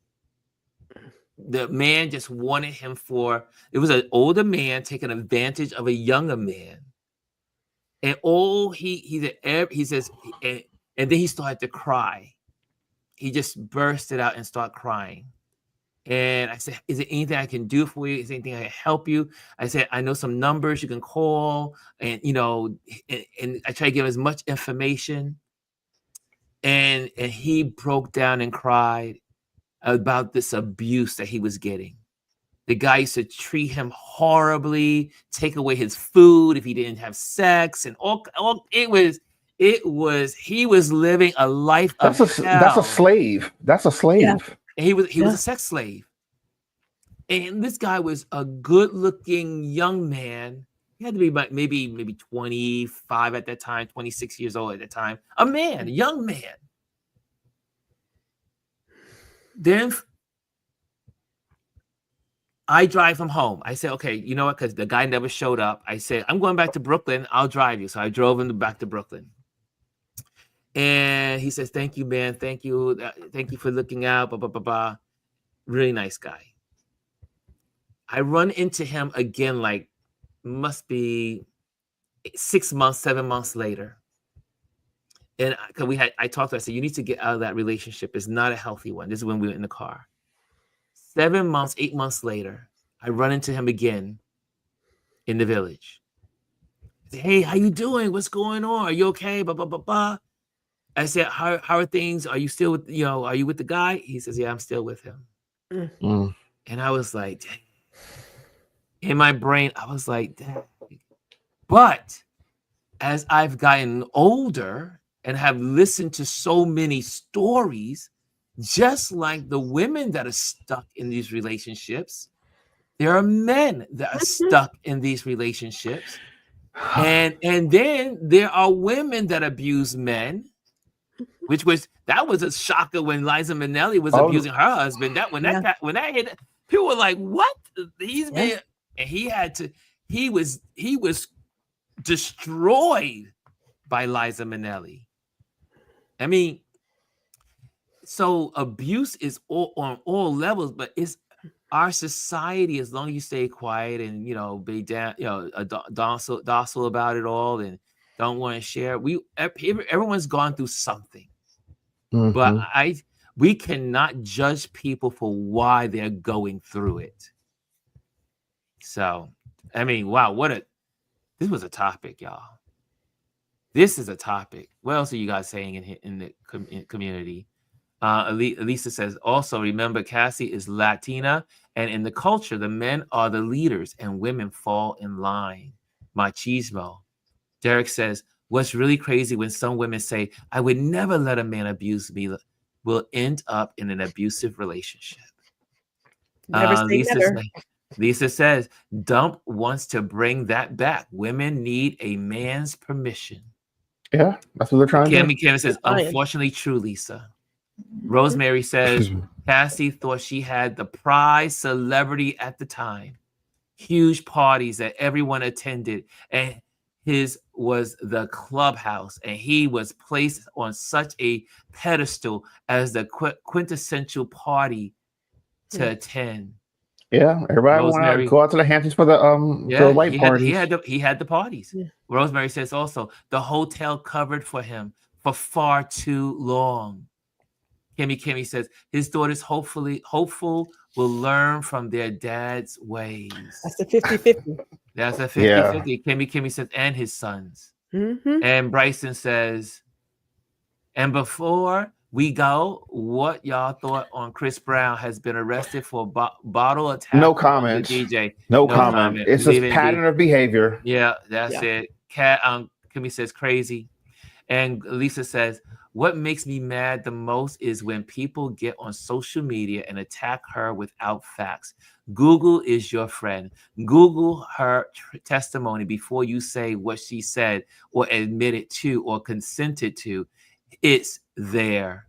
The man just wanted him it was an older man taking advantage of a younger man. And he says, and then he started to cry. He just bursted out and started crying. And I said, "Is there anything I can do for you? Is there anything I can help you?" I said, "I know some numbers you can call." And, and I try to give as much information. And he broke down and cried about this abuse that he was getting. The guy used to treat him horribly, take away his food if he didn't have sex, and all he was living a life of hell. That's a slave. That's a slave. Yeah. And he was a sex slave. And this guy was a good-looking young man. He had to be about maybe 25 at that time, 26 years old at that time. A young man. Then I drive him home. I said, "Okay, you know what?" Because the guy never showed up. I said, "I'm going back to Brooklyn. I'll drive you." So I drove him back to Brooklyn. And he says, "Thank you, man. Thank you. Thank you for looking out. Blah, blah, blah, blah." Really nice guy. I run into him again, like must be 6 months, 7 months later. And I talked to him, I said, "You need to get out of that relationship. It's not a healthy one." This is when we were in the car. 7 months, 8 months later, I run into him again in the village. I say, "Hey, how you doing? What's going on? Are you okay? Blah, blah, blah, blah." I said, how are things? Are you still with, are you with the guy?" He says, "Yeah, I'm still with him." Mm. And I was like, "Dang." in my brain, I was like, "Dang." But as I've gotten older and have listened to so many stories, just like the women that are stuck in these relationships, there are men that are stuck in these relationships. And then there are women that abuse men, which was a shocker when Liza Minnelli was abusing her husband. That when that hit, people were like, "What? He's been," and he was destroyed by Liza Minnelli. I mean, so abuse is on all levels, but it's our society. As long as you stay quiet and be down, docile about it all, and don't want to share. Everyone's gone through something, but we cannot judge people for why they're going through it. So, I mean, wow, this was a topic, y'all. This is a topic. What else are you guys saying in the community? Elisa says, also remember, Cassie is Latina, and in the culture, the men are the leaders and women fall in line. Machismo. Derek says, what's really crazy when some women say, I would never let a man abuse me, will end up in an abusive relationship. Never say never. Lisa says, Dump wants to bring that back. Women need a man's permission. Yeah, that's what they're trying to do. Cammy says, unfortunately true, Lisa. Rosemary says, Cassie thought she had the prize celebrity at the time. Huge parties that everyone attended, and his was the clubhouse, and he was placed on such a pedestal as the quintessential party to attend. Yeah, everybody want to go out to the Hamptons for the white parties. He had the parties. Yeah. Rosemary says also the hotel covered for him for far too long. Kimmy says his daughters hopeful will learn from their dad's ways. That's a 50-50. That's a 50-50. Yeah. Kimmy says, and his sons. Mm-hmm. And Bryson says, and before we go, what y'all thought on Chris Brown has been arrested for bottle attack? No comment. DJ. No comment. It's a pattern of behavior. Yeah, that's it. Kimmy says crazy. And Lisa says, what makes me mad the most is when people get on social media and attack her without facts. Google is your friend. Google her testimony before you say what she said or admitted to or consented to. It's there.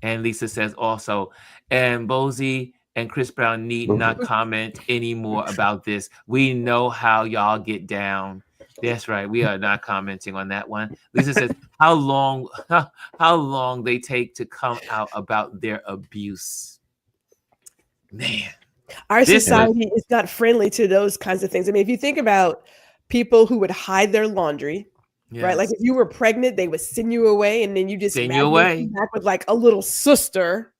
And Lisa says also, and Bozy and Chris Brown need not comment anymore about this. We know how y'all get down. That's right. We are not commenting on that one. Lisa says, how long they take to come out about their abuse. Man. Our society is not friendly to those kinds of things. I mean, if you think about people who would hide their laundry, right? Like if you were pregnant, they would send you away, and then you just send you away back with like a little sister.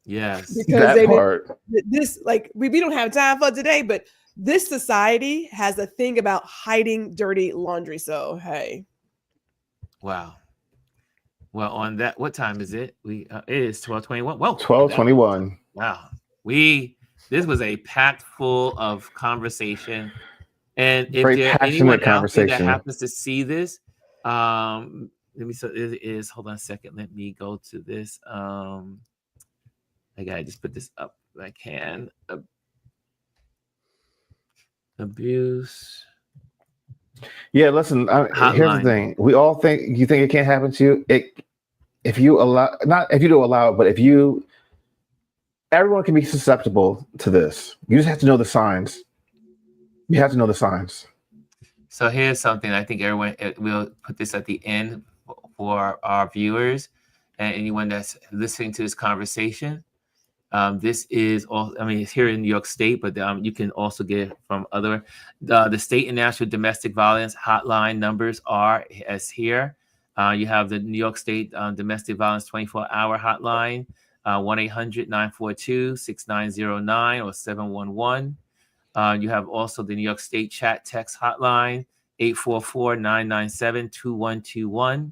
Yes, because that part. This like we don't have time for today, but this society has a thing about hiding dirty laundry. So hey, wow. Well, on that, what time is it? It is 12:21. Well, 12:21. Wow, this was a packed full of conversation. And if there's anyone out there that happens to see this, let me. So it is. Hold on a second. Let me go to this. I gotta just put this up if I can. Abuse. Yeah, listen. Here's the thing. We all think it can't happen to you. If you allow, not if you do allow it, but if you, everyone can be susceptible to this. You just have to know the signs. You have to know the signs. So here's something I think everyone will put this at the end for our viewers and anyone that's listening to this conversation. This is all. I mean, it's here in New York State, but you can also get it from other. The state and national domestic violence hotline numbers are as here. You have the New York State domestic violence 24-hour hotline, 1-800-942-6909 or 711. You have also the New York State chat text hotline, 844-997-2121.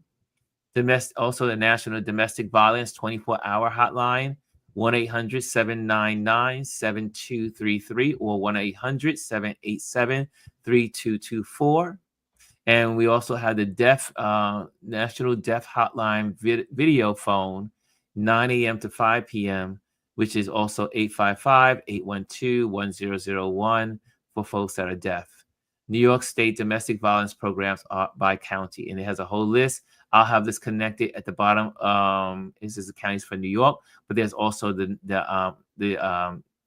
Also the National Domestic Violence 24-hour hotline, 1-800-799-7233 or 1-800-787-3224. And we also have the National Deaf Hotline video phone, 9 a.m. to 5 p.m., which is also 855-812-1001 for folks that are deaf. New York State domestic violence programs are by county, and it has a whole list. I'll have this connected at the bottom. This is the counties for New York, but there's also the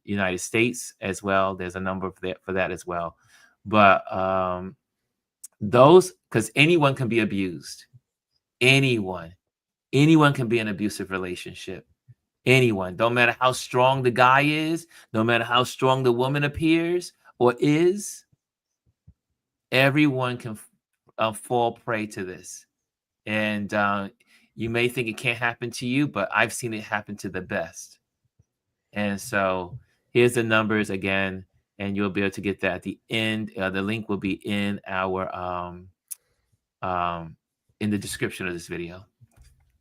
United States as well. There's a number for that as well. But those, because anyone can be abused. Anyone can be in an abusive relationship. Anyone, don't matter how strong the guy is, no matter how strong the woman appears or is, everyone can fall prey to this. And you may think it can't happen to you, but I've seen it happen to the best. And so here's the numbers again, and you'll be able to get that at the end. The link will be in our in the description of this video.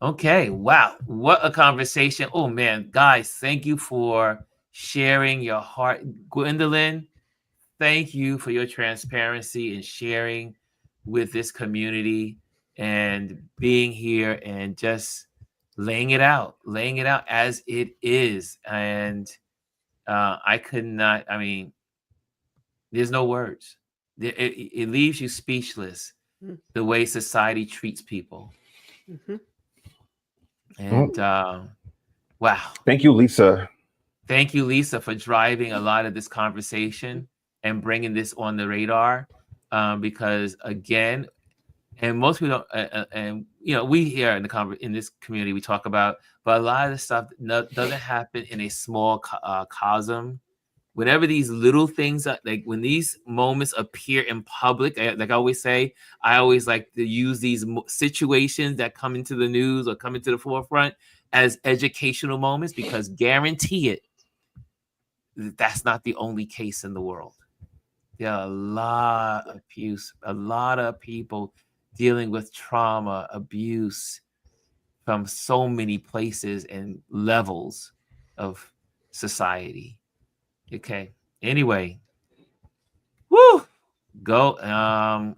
Okay, wow, what a conversation. Oh man, guys, thank you for sharing your heart. Gwendolyn, thank you for your transparency and sharing with this community and being here and just laying it out as it is. And I could not, I mean, there's no words. It leaves you speechless, the way society treats people. Mm-hmm. And wow. Thank you, Lisa. Thank you, Lisa, for driving a lot of this conversation and bringing this on the radar. Because again, and most people don't, and you know, we here in this community, we talk about, but a lot of the stuff doesn't happen in a small cosm. Whenever these little things, like when these moments appear in public, like I always say, I always like to use these situations that come into the news or come into the forefront as educational moments, because guarantee it, that's not the only case in the world. There are a lot of abuse, a lot of people dealing with trauma, abuse from so many places and levels of society. Okay. Anyway, woo, go. I'm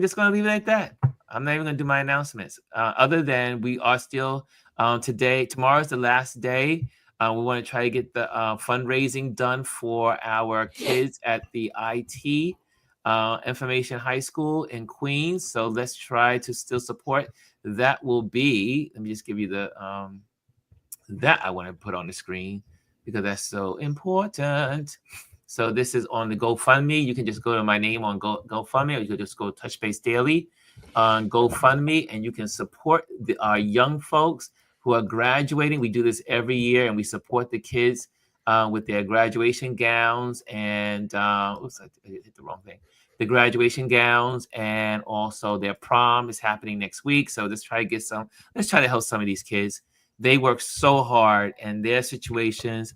just gonna leave it like that. I'm not even gonna do my announcements. Other than we are still tomorrow's the last day. We want to try to get the fundraising done for our kids at the IT Information High School in Queens. So let's try to still support. That will be. Let me just give you the that I want to put on the screen, because that's so important. So this is on the GoFundMe. You can just go to my name on GoFundMe, or you can just go Touch Base Daily on GoFundMe, and you can support our young folks who are graduating. We do this every year, and we support the kids with their graduation gowns and oops, I hit the wrong thing. The graduation gowns, and also their prom is happening next week. So let's try to help some of these kids. They work so hard, and their situations,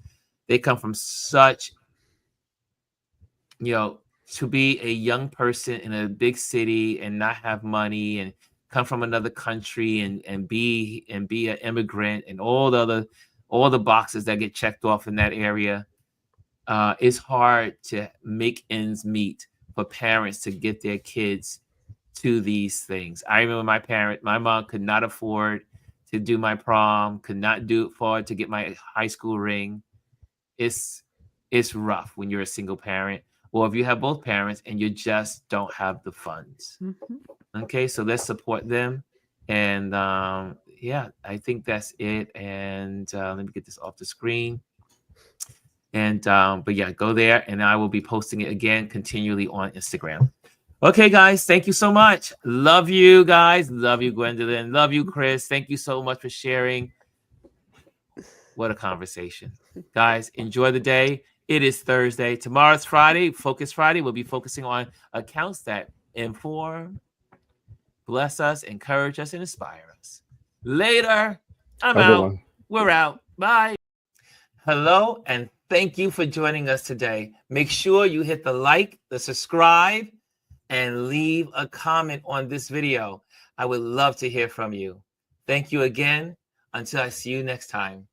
they come from such, to be a young person in a big city and not have money and come from another country and be an immigrant and all the boxes that get checked off in that area. It's hard to make ends meet for parents to get their kids to these things. I remember my mom could not afford to do my prom, could not afford to get my high school ring. It's rough when you're a single parent, or if you have both parents and you just don't have the funds. Mm-hmm. Okay, so let's support them. And yeah, I think that's it. And let me get this off the screen. And but yeah, go there, and I will be posting it again continually on Instagram. Okay, guys, thank you so much. Love you guys. Love you, Gwendolyn. Love you, Chris. Thank you so much for sharing. What a conversation. Guys, enjoy the day. It is Thursday. Tomorrow's Friday, Focus Friday. We'll be focusing on accounts that inform, bless us, encourage us, and inspire us. Later. I'm out. We're out. Bye. Hello, and thank you for joining us today. Make sure you hit the like, the subscribe, and leave a comment on this video. I would love to hear from you. Thank you again. Until I see you next time.